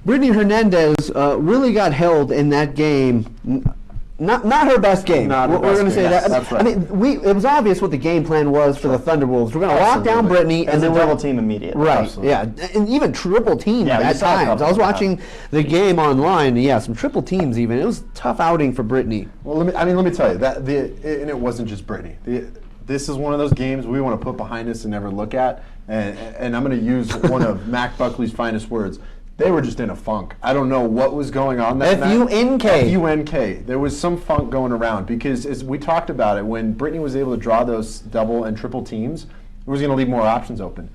Speaker 1: Brittany Hernandez really got held in that game. Not her best game.
Speaker 3: Not her
Speaker 1: We're
Speaker 3: best
Speaker 1: going to say
Speaker 3: game.
Speaker 1: that.
Speaker 3: That's right.
Speaker 1: I mean, it was obvious what the game plan was for the Thunderwolves. We're going to lock down Brittany
Speaker 2: and then double team immediately.
Speaker 1: Right.
Speaker 2: Absolutely.
Speaker 1: Yeah, and even triple teams at times. I was watching the game online. Yeah, some triple teams even. It was a tough outing for Brittany.
Speaker 3: Well, let me tell you that and it wasn't just Brittany. This is one of those games we want to put behind us and never look at. And I'm going to use one of Mac Buckley's finest words. They were just in a funk. I don't know what was going on that night.
Speaker 1: F-U-N-K.
Speaker 3: F-U-N-K. There was some funk going around because, as we talked about it, when Brittany was able to draw those double and triple teams, it was going to leave more options open.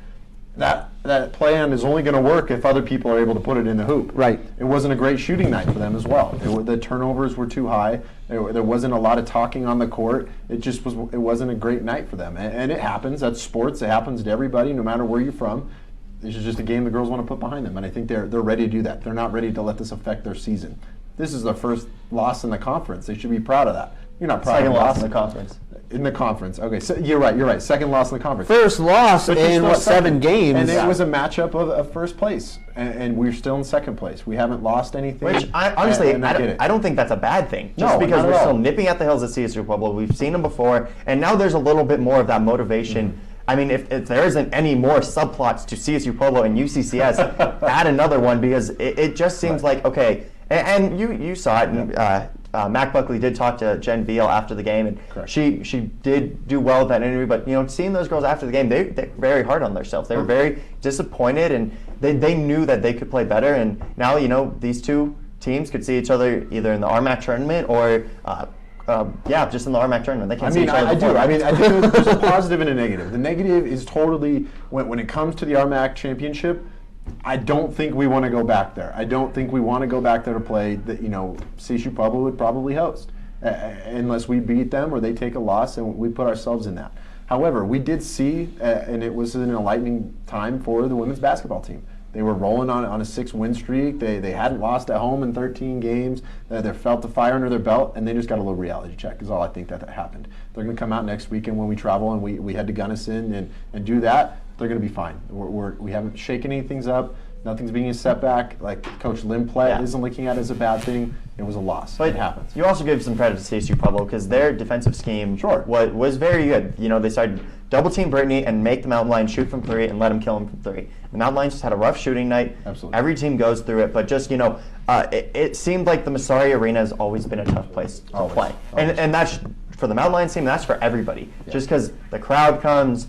Speaker 3: That plan is only going to work if other people are able to put it in the hoop.
Speaker 1: Right.
Speaker 3: It wasn't a great shooting night for them as well. The turnovers were too high. There wasn't a lot of talking on the court. It wasn't a great night for them. And it happens. That's sports. It happens to everybody, no matter where you're from. This is just a game the girls want to put behind them, and I think they're ready to do that. They're not ready to let this affect their season. This is their first loss in the conference. They should be proud of that. You're not proud
Speaker 2: Second
Speaker 3: of
Speaker 2: loss
Speaker 3: loss
Speaker 2: in the conference.
Speaker 3: In the conference. Okay, so you're right. Second loss in the conference.
Speaker 1: First loss
Speaker 3: But you're
Speaker 1: in,
Speaker 3: still
Speaker 1: what, 7
Speaker 3: second.
Speaker 1: games?
Speaker 3: And it was a matchup of first place, and we're still in second place. We haven't lost anything.
Speaker 2: Which, honestly,
Speaker 3: and I get it.
Speaker 2: I don't think that's a bad thing.
Speaker 3: No,
Speaker 2: Just because
Speaker 3: not at
Speaker 2: we're
Speaker 3: all.
Speaker 2: still nipping at the hills at CSU Pueblo. We've seen them before, and now there's a little bit more of that motivation.
Speaker 3: Mm-hmm.
Speaker 2: I mean, if there isn't any more subplots to CSU Pueblo and UCCS, add another one because it just seems like, okay, and you saw it, and Mac Buckley did talk to Jen Veal after the game, and she did do well with that interview, but seeing those girls after the game, they're very hard on themselves. They were very disappointed, and they knew that they could play better, and now, these two teams could see each other either in the RMAC tournament or just in the RMAC tournament. They can't see each other.
Speaker 3: I do. I think there's a positive and a negative. The negative is totally when it comes to the RMAC championship. I don't think we want to go back there. I don't think we want to go back there to play that. CSU Pueblo would probably host unless we beat them or they take a loss, and we put ourselves in that. However, we did see, and it was an enlightening time for the women's basketball team. They were rolling on a 6-win streak. They hadn't lost at home in 13 games. They felt the fire under their belt, and they just got a little reality check is all I think that happened. They're going to come out next weekend when we travel, and we head to Gunnison and do that. They're going to be fine. We haven't shaken anything up. Nothing's being a setback. Like Coach Limplett isn't looking at it as a bad thing. It was a loss.
Speaker 2: But
Speaker 3: it happens.
Speaker 2: You also give some credit to CSU Pueblo because their defensive scheme was very good. They started double team Brittany and make the Mountain Lions shoot from 3 and let them kill them from 3. The Mountain Lions just had a rough shooting night.
Speaker 3: Absolutely.
Speaker 2: Every team goes through it, but just it seemed like the Massari Arena has always been a tough place to play, and that's for the Mountain Lions team. That's for everybody. Yeah. Just because the crowd comes,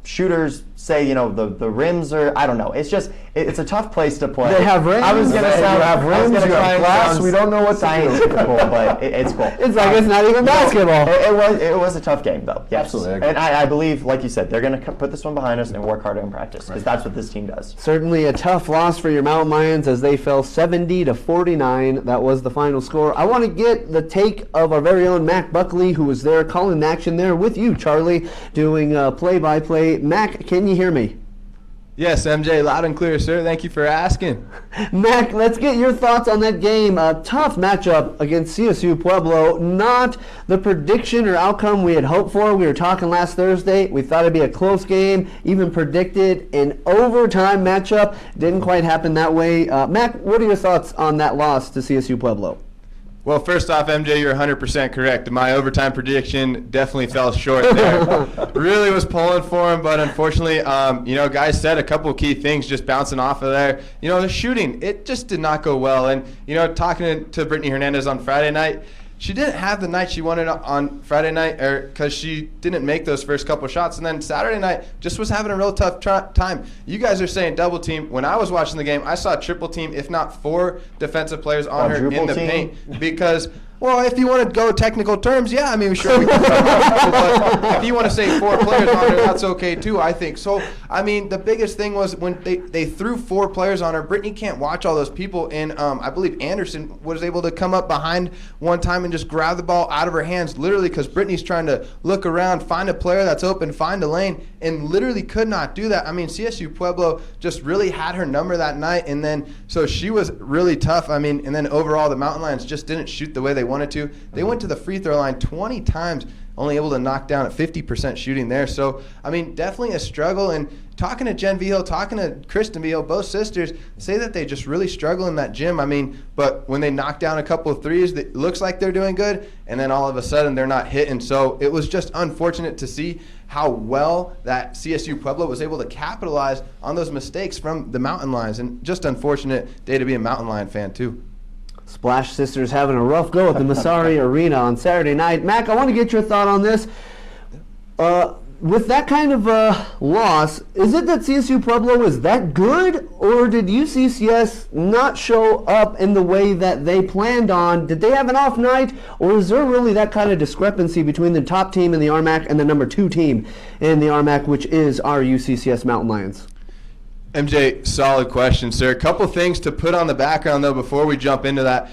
Speaker 2: shooters say the rims are, I don't know. It's just it's a tough place to play.
Speaker 1: They have rims.
Speaker 2: I was gonna sound,
Speaker 3: you have rims. You have glass. We don't know what
Speaker 2: scientific, but it's cool.
Speaker 1: It's like it's not even basketball.
Speaker 2: It was a tough game though. Yes.
Speaker 3: Absolutely.
Speaker 2: And I believe, like you said, they're gonna put this one behind us and work harder in practice because that's what this team does.
Speaker 1: Certainly a tough loss for your Mountain Lions as they fell 70-49. That was the final score. I want to get the take of our very own Mac Buckley, who was there calling the action there with you, Charlie, doing play-by-play. Mac, can you hear me?
Speaker 13: Yes, MJ, loud and clear, sir. Thank you for asking.
Speaker 1: Mac, let's get your thoughts on that game. A tough matchup against CSU Pueblo. Not the prediction or outcome we had hoped for. We were talking last Thursday. We thought it'd be a close game. Even predicted an overtime matchup. Didn't quite happen that way. Mac, what are your thoughts on that loss to CSU Pueblo?
Speaker 13: Well, first off, MJ, you're 100% correct. My overtime prediction definitely fell short there. Really was pulling for him, but unfortunately, guys said a couple of key things just bouncing off of there. The shooting, it just did not go well. And, talking to Brittany Hernandez on Friday night, she didn't have the night she wanted on Friday night because she didn't make those first couple shots. And then Saturday night just was having a real tough time. You guys are saying double team. When I was watching the game, I saw triple team, if not 4 defensive players on her in the paint because – well, if you want to go technical terms, yeah, I mean, sure, we can talk about but if you want to say 4 players on her, that's okay too, I think. So, I mean, the biggest thing was when they threw 4 players on her, Brittany can't watch all those people, and I believe Anderson was able to come up behind one time and just grab the ball out of her hands, literally, because Brittany's trying to look around, find a player that's open, find a lane, and literally could not do that. I mean, CSU Pueblo just really had her number that night, and then so she was really tough. I mean, and then overall, the Mountain Lions just didn't shoot the way they wanted to. They went to the free throw line 20 times, only able to knock down at 50% shooting there. So, I mean, definitely a struggle. And talking to Jen Vigil, talking to Kristen Vigil, both sisters, say that they just really struggle in that gym. I mean, but when they knock down a couple of threes, it looks like they're doing good, and then all of a sudden they're not hitting. So it was just unfortunate to see how well that CSU Pueblo was able to capitalize on those mistakes from the Mountain Lions. And just unfortunate day to be a Mountain Lion fan, too.
Speaker 1: Splash Sisters having a rough go at the Masari Arena on Saturday night. Mac, I want to get your thought on this. With that kind of loss, is it that CSU Pueblo is that good, or did UCCS not show up in the way that they planned on? Did they have an off night, or is there really that kind of discrepancy between the top team in the RMAC and the number 2 team in the RMAC, which is our UCCS Mountain Lions?
Speaker 13: MJ, solid question, sir. A couple things to put on the background, though, before we jump into that.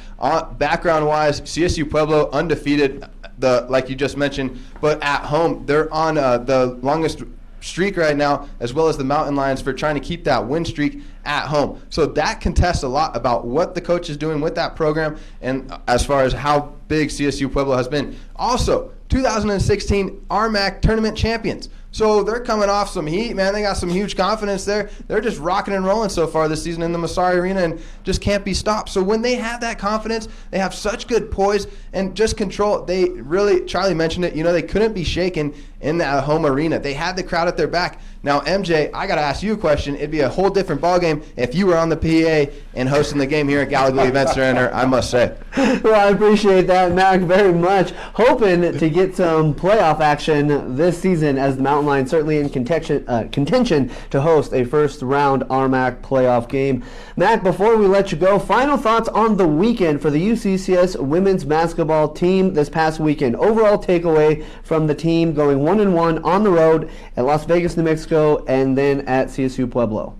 Speaker 13: Background-wise, CSU Pueblo undefeated, like you just mentioned, but at home, they're on the longest streak right now, as well as the Mountain Lions, for trying to keep that win streak at home. So that contests a lot about what the coach is doing with that program and as far as how big CSU Pueblo has been. Also, 2016 RMAC tournament champions. So they're coming off some heat, man. They got some huge confidence there. They're just rocking and rolling so far this season in the Masari Arena and just can't be stopped. So when they have that confidence, they have such good poise and just control. They really, Charlie mentioned it, they couldn't be shaken in that home arena. They had the crowd at their back. Now, MJ, I got to ask you a question. It'd be a whole different ballgame if you were on the PA and hosting the game here at Gallagher Event Center, I must say.
Speaker 1: Well, I appreciate that, Mac, very much. Hoping to get some playoff action this season as the Mountain Lions certainly in contention to host a first-round RMAC playoff game. Mac, before we let you go, final thoughts on the weekend for the UCCS women's basketball team this past weekend. Overall takeaway from the team going 1-1 on the road at Las Vegas, New Mexico, and then at CSU Pueblo.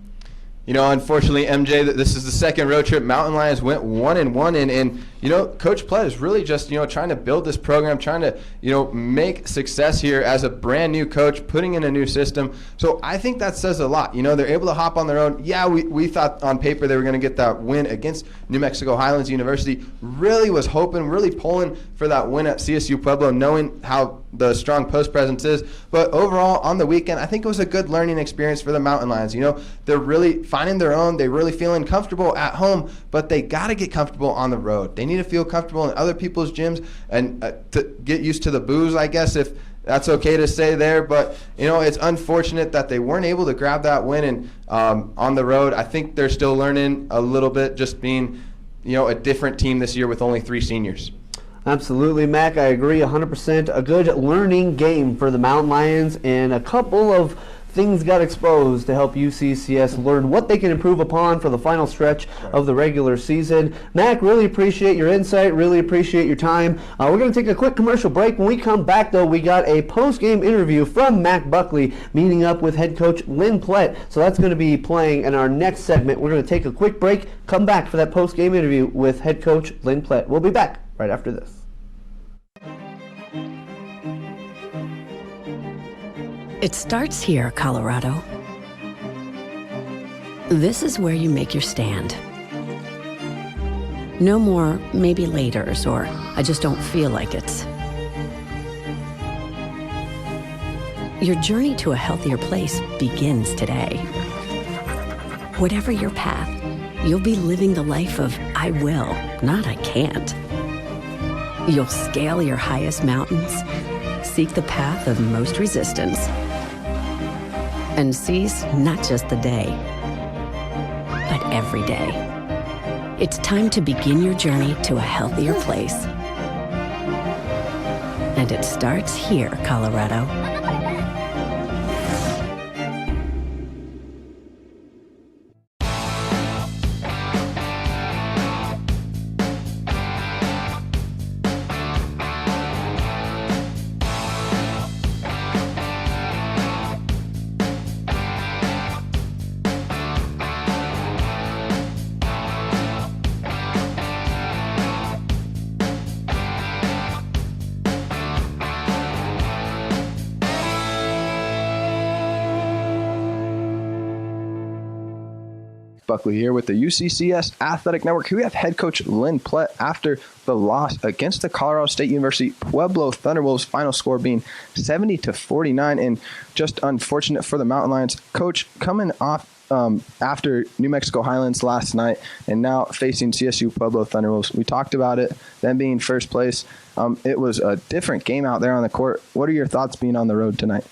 Speaker 13: Unfortunately, MJ, this is the second road trip. Mountain Lions went 1-1, and Coach Plett is really just, trying to build this program, trying to, make success here as a brand new coach, putting in a new system. So I think that says a lot. They're able to hop on their own. Yeah, we thought on paper they were going to get that win against New Mexico Highlands University. Really was hoping, really pulling for that win at CSU Pueblo, knowing how the strong post presence is. But overall, on the weekend, I think it was a good learning experience for the Mountain Lions. They're really finding their own. They're really feeling comfortable at home, but they got to get comfortable on the road. They need to feel comfortable in other people's gyms and to get used to the booze, I guess, if that's okay to say there. But, it's unfortunate that they weren't able to grab that win and on the road. I think they're still learning a little bit, just being, a different team this year with only 3 seniors.
Speaker 1: Absolutely, Mac. I agree 100%. A good learning game for the Mountain Lions, and a couple of things got exposed to help UCCS learn what they can improve upon for the final stretch of the regular season. Mac, really appreciate your insight, really appreciate your time. We're going to take a quick commercial break. When we come back, though, we got a post-game interview from Mac Buckley meeting up with head coach Lynn Plett. So that's going to be playing in our next segment. We're going to take a quick break, come back for that post-game interview with head coach Lynn Plett. We'll be back right after this.
Speaker 5: It starts here, Colorado. This is where you make your stand. No more maybe laters or I just don't feel like it. Your journey to a healthier place begins today. Whatever your path, you'll be living the life of I will, not I can't. You'll scale your highest mountains, seek the path of most resistance, and seize not just the day, but every day. It's time to begin your journey to a healthier place. And it starts here, Colorado.
Speaker 11: Buckley here with the UCCS Athletic Network. Here we have head coach Lynn Plett after the loss against the Colorado State University Pueblo Thunderwolves, final score being 70-49, and just unfortunate for the Mountain Lions. Coach, coming off after New Mexico Highlands last night and now facing CSU Pueblo Thunderwolves. We talked about it, them being first place. It was a different game out there on the court. What are your thoughts being on the road tonight?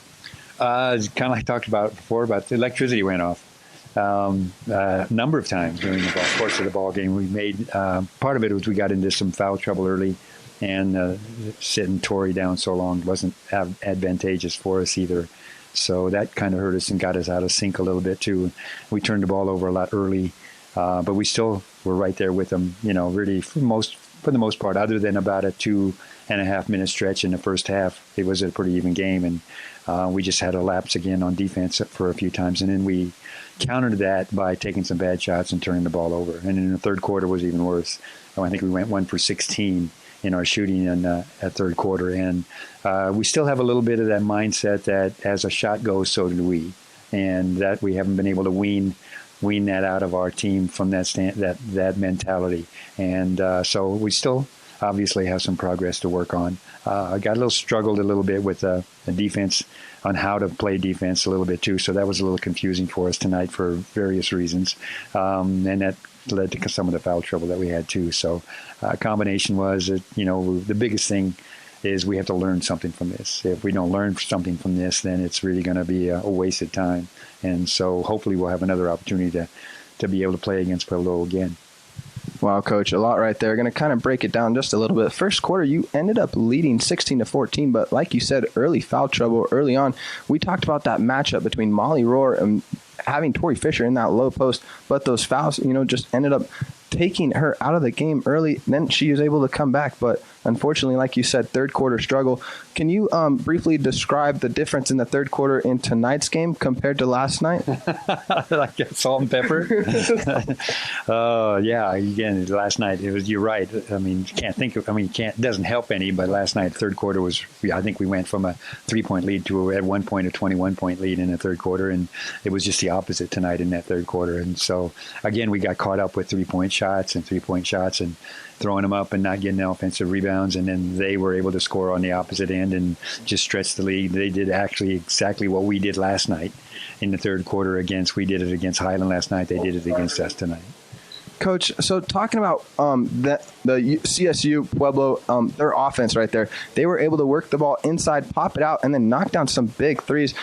Speaker 16: Kind of like I talked about before, about the electricity went off. A number of times during the course of the ball game. We made part of it was we got into some foul trouble early, and sitting Torrey down so long wasn't advantageous for us either. So that kind of hurt us and got us out of sync a little bit too. We turned the ball over a lot early, but we still were right there with them. You know, really for the most part, other than about a 2.5 minute stretch in the first half, it was a pretty even game, and we just had a lapse again on defense for a few times, and then we countered that by taking some bad shots and turning the ball over. And in the third quarter was even worse. I think we went 1 for 16 in our shooting in that third quarter. And we still have a little bit of that mindset that as a shot goes, so do we. And that we haven't been able to wean that out of our team from that mentality. And so we still obviously have some progress to work on. I struggled a little bit with the defense, on how to play defense a little bit too. So that was a little confusing for us tonight for various reasons. And that led to some of the foul trouble that we had too. So a combination was that, the biggest thing is we have to learn something from this. If we don't learn something from this, then it's really going to be a wasted time. And so hopefully we'll have another opportunity to be able to play against Pueblo again.
Speaker 11: Wow, Coach, a lot right there. Going to kind of break it down just a little bit. First quarter, you ended up leading 16-14, but like you said, early foul trouble early on. We talked about that matchup between Molly Rohr and having Tori Fisher in that low post, but those fouls, just ended up taking her out of the game early. Then she was able to come back, but unfortunately, like you said, third quarter struggle. Can you briefly describe the difference in the third quarter in tonight's game compared to last night?
Speaker 16: Like salt and pepper? Yeah, again, last night, you're right. I mean, it doesn't help any, but last night, third quarter I think we went from a 3-point lead to at one point a 21-point lead in the third quarter, and it was just the opposite tonight in that third quarter. And so, again, we got caught up with 3-point shots and throwing them up and not getting the offensive rebounds, and then they were able to score on the opposite end and just stretch the lead. They did actually exactly what we did last night in the third quarter we did it against Highland last night. They did it against us tonight.
Speaker 11: Coach, so talking about the CSU Pueblo, their offense right there, they were able to work the ball inside, pop it out, and then knock down some big threes.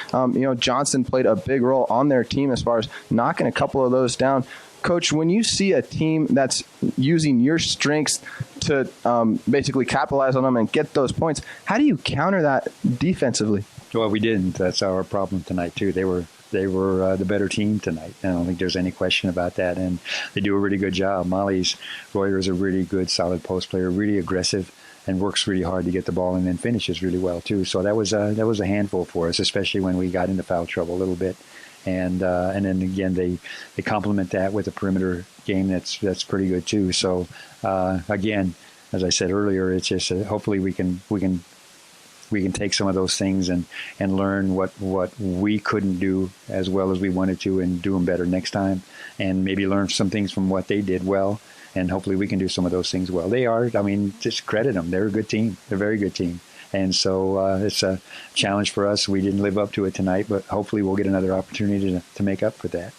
Speaker 11: Johnson played a big role on their team as far as knocking a couple of those down. Coach, when you see a team that's using your strengths to basically capitalize on them and get those points, how do you counter that defensively?
Speaker 16: Well, we didn't. That's our problem tonight, too. They were the better team tonight. I don't think there's any question about that. And they do a really good job. Molly Rohr is a really good, solid post player, really aggressive, and works really hard to get the ball and then finishes really well, too. So that was a handful for us, especially when we got into foul trouble a little bit. And then again, they complement that with a perimeter game that's pretty good too. So again, as I said earlier, it's just hopefully we can take some of those things and learn what we couldn't do as well as we wanted to, and do them better next time, and maybe learn some things from what they did well, and hopefully we can do some of those things well. They are, just credit them. They're a good team. They're a very good team. And so it's a challenge for us. We didn't live up to it tonight, but hopefully we'll get another opportunity to make up for that.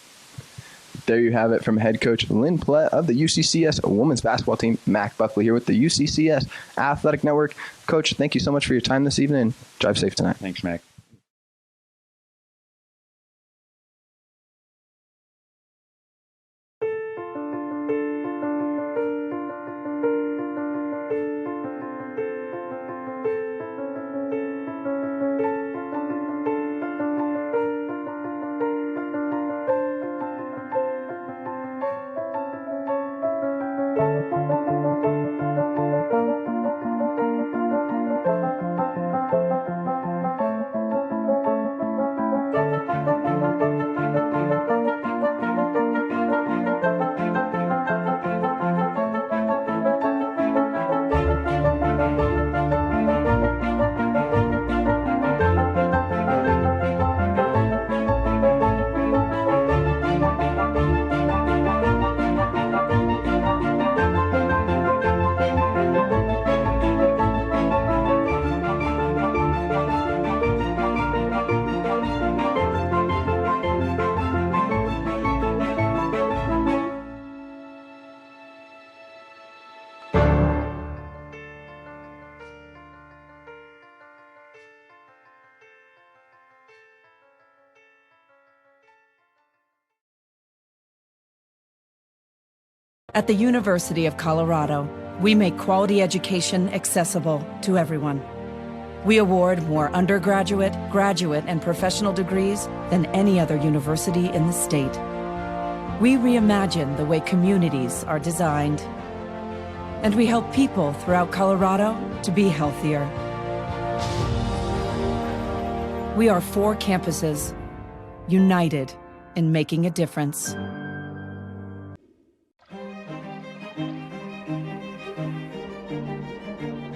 Speaker 11: There you have it from head coach Lynn Plett of the UCCS women's basketball team. Mac Buckley here with the UCCS Athletic Network. Coach, thank you so much for your time this evening. Drive safe tonight.
Speaker 16: Thanks, Mac.
Speaker 10: At the University of Colorado, we make quality education accessible to everyone. We award more undergraduate, graduate, and professional degrees than any other university in the state. We reimagine the way communities are designed. And we help people throughout Colorado to be healthier. We are 4 campuses, united in making a difference.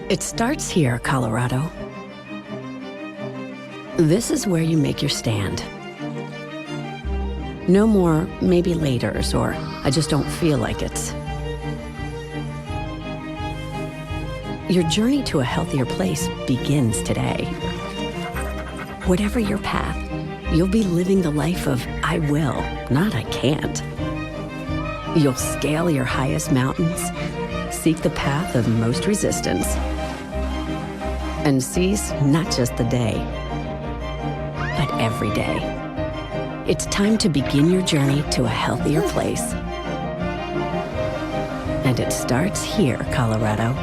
Speaker 5: It starts here, Colorado. This is where you make your stand. No more maybe laters or I just don't feel like it. Your journey to a healthier place begins today. Whatever your path, you'll be living the life of I will, not I can't. You'll scale your highest mountains, seek the path of most resistance, and seize not just the day, but every day. It's time to begin your journey to a healthier place. And it starts here, Colorado.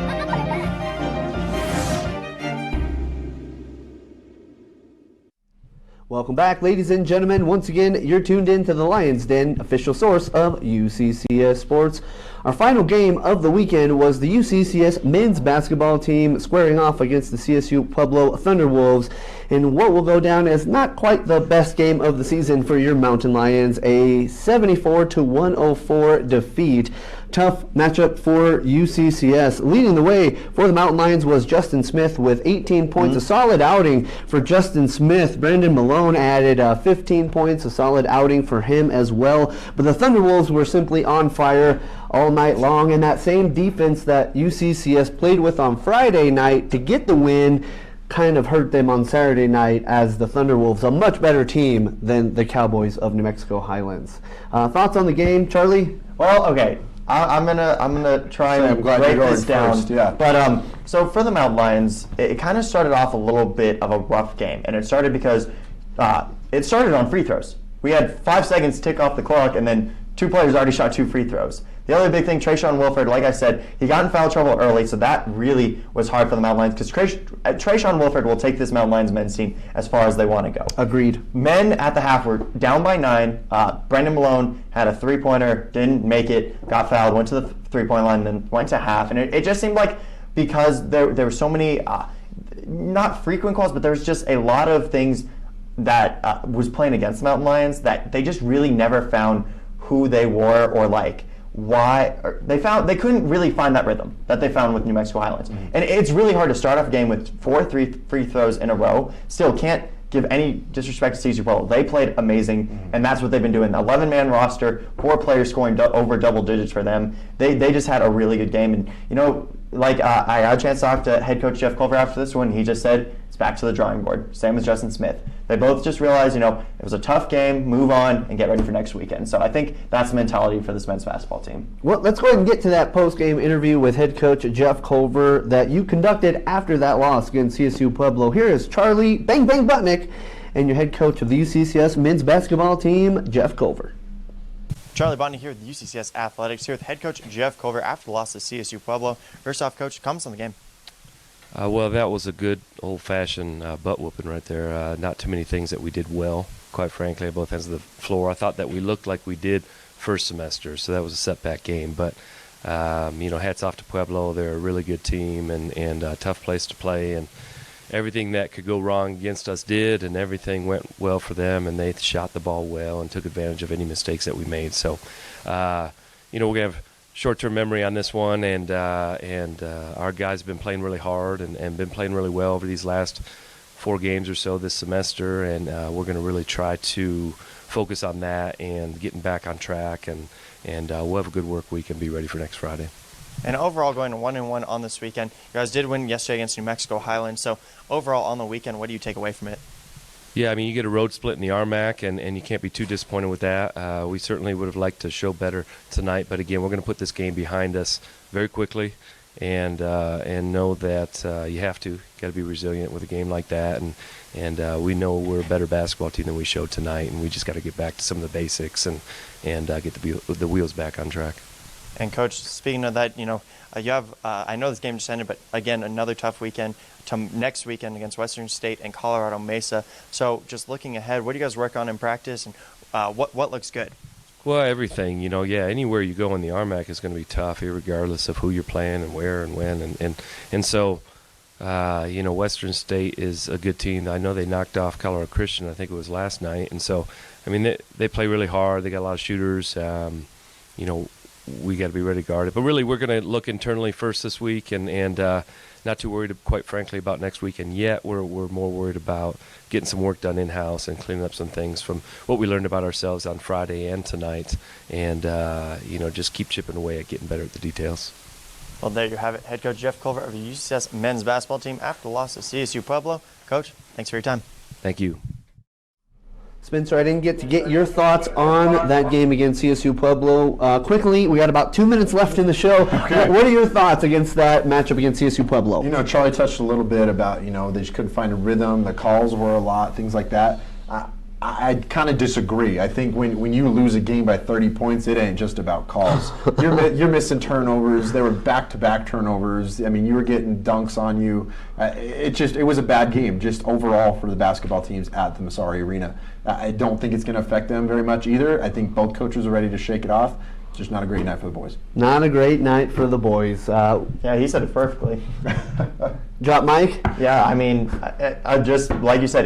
Speaker 1: Welcome back, ladies and gentlemen. Once again, you're tuned in to the Lions Den, official source of UCCS Sports. Our final game of the weekend was the UCCS men's basketball team squaring off against the CSU Pueblo Thunderwolves in what will go down as not quite the best game of the season for your Mountain Lions, a 74-104 defeat. Tough matchup for UCCS. Leading the way for the Mountain Lions was Justin Smith with 18 points, a solid outing for Justin Smith. Brandon Malone added 15 points, a solid outing for him as well. But the Thunderwolves were simply on fire all night long, and that same defense that UCCS played with on Friday night to get the win kind of hurt them on Saturday night, as the Thunderwolves, a much better team than the Cowboys of New Mexico Highlands. Thoughts on the game, Charlie?
Speaker 2: Well, okay. I'm gonna try and break this down.
Speaker 3: First, yeah.
Speaker 2: But so for the Mountain Lions, it kind of started off a little bit of a rough game, and it started because it started on free throws. We had 5 seconds tick off the clock, and then 2 players already shot 2 free throws. The other big thing, Trayshawn Wilford, like I said, he got in foul trouble early, so that really was hard for the Mountain Lions, because Trayshawn Wilford will take this Mountain Lions men's team as far as they want to go.
Speaker 1: Agreed.
Speaker 2: Men at the half were down by 9. Brandon Malone had a three-pointer, didn't make it, got fouled, went to the three-point line, then went to half. And it just seemed like, because there were so many, not frequent calls, but there was just a lot of things that was playing against the Mountain Lions that they just really never found who they were, or like why they couldn't really find that rhythm that they found with New Mexico Highlands. Mm-hmm. And it's really hard to start off a game with 4 free throws in a row. Still can't give any disrespect to CSU Pueblo. They played amazing, and that's what they've been doing. 11-man roster, 4 players scoring over double digits for them. They just had a really good game. And like I had a chance to talk to head coach Jeff Culver after this one. He just said it's back to the drawing board. Same as Justin Smith. They both just realized, it was a tough game, move on, and get ready for next weekend. So I think that's the mentality for this men's basketball team.
Speaker 1: Well, let's go ahead and get to that post-game interview with head coach Jeff Culver that you conducted after that loss against CSU Pueblo. Here is Charlie Bang Bang Butnick and your head coach of the UCCS men's basketball team, Jeff Culver.
Speaker 2: Charlie Botnick here with UCCS Athletics, here with head coach Jeff Culver after the loss to CSU Pueblo. First off, coach, comments on the game.
Speaker 17: Well, that was a good old-fashioned butt whooping right there. Not too many things that we did well, quite frankly, on both ends of the floor. I thought that we looked like we did first semester, so that was a setback game. But, hats off to Pueblo. They're a really good team and a tough place to play. And everything that could go wrong against us did, and everything went well for them, and they shot the ball well and took advantage of any mistakes that we made. So, we're going to have short-term memory on this one, and our guys have been playing really hard and been playing really well over these last 4 games or so this semester, and we're going to really try to focus on that and getting back on track, and we'll have a good work week and be ready for next Friday.
Speaker 2: And overall, going 1-1 on this weekend, you guys did win yesterday against New Mexico Highlands. So overall on the weekend, what do you take away from it?
Speaker 17: Yeah, you get a road split in the RMAC, and you can't be too disappointed with that. We certainly would have liked to show better tonight, but again, we're going to put this game behind us very quickly, and know that you have to got to be resilient with a game like that, and we know we're a better basketball team than we showed tonight, and we just got to get back to some of the basics and get the wheels back on track.
Speaker 2: And Coach, speaking of that, you have I know this game just ended, but again, another tough weekend to next weekend against Western State and Colorado Mesa. So just looking ahead, what do you guys work on in practice, and what looks good?
Speaker 17: Well, everything, anywhere you go in the RMAC is going to be tough, regardless of who you're playing and where and when. And so, Western State is a good team. I know they knocked off Colorado Christian, I think it was last night. And so, they play really hard. They got a lot of shooters. We got to be ready to guard it. But really, we're going to look internally first this week, and not too worried, quite frankly, about next weekend yet. We're more worried about getting some work done in-house and cleaning up some things from what we learned about ourselves on Friday and tonight, and just keep chipping away at getting better at the details.
Speaker 2: Well, there you have it. Head coach Jeff Culver of the UCCS men's basketball team after the loss to CSU Pueblo. Coach, thanks for your time.
Speaker 17: Thank you.
Speaker 1: Spencer, I didn't get to get your thoughts on that game against CSU Pueblo. Quickly, we got about 2 minutes left in the show.
Speaker 3: Okay.
Speaker 1: What are your thoughts against that matchup against CSU Pueblo?
Speaker 3: Charlie touched a little bit about, they just couldn't find a rhythm. The calls were a lot, things like that. I kind of disagree. I think when you lose a game by 30 points, it ain't just about calls. You're missing turnovers. There were back-to-back turnovers. You were getting dunks on you. It was a bad game, just overall for the basketball teams at the Massari Arena. I don't think it's going to affect them very much either. I think both coaches are ready to shake it off. Just not a great night for the boys.
Speaker 1: Not a great night for the boys.
Speaker 2: Yeah, he said it perfectly.
Speaker 1: Drop Mike?
Speaker 2: Yeah, I just, like you said,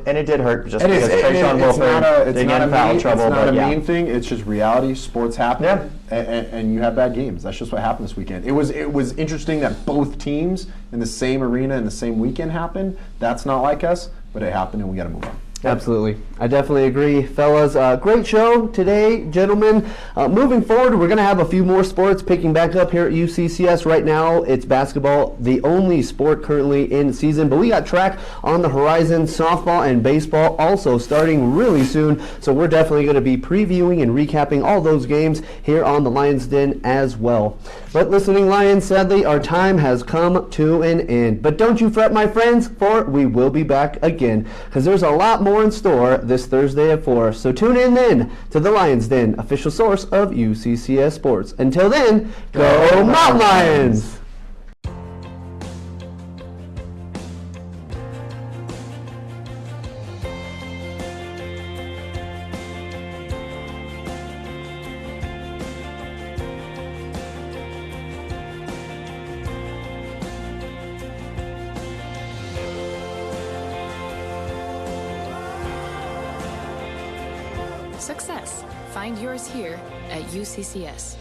Speaker 2: and it did hurt just because Trayshawn Wolford didn't get in foul trouble.
Speaker 3: It's not a mean thing. It's just reality. Sports happen, and you have bad games. That's just what happened this weekend. It was interesting that both teams in the same arena in the same weekend happened. That's not like us, but it happened, and we got to move on.
Speaker 1: Absolutely. I definitely agree. Fellas, great show today, gentlemen. Moving forward, we're going to have a few more sports picking back up here at UCCS. Right now, it's basketball, the only sport currently in season, but we got track on the horizon, softball and baseball also starting really soon, so we're definitely going to be previewing and recapping all those games here on the Lions Den as well. But listening Lions, sadly, our time has come to an end. But don't you fret, my friends, for we will be back again, because there's a lot more in store this Thursday at 4. So tune in then to the Lions Den, official source of UCCS Sports. Until then, go Mountain Lions!
Speaker 18: Success. Find yours here at UCCS.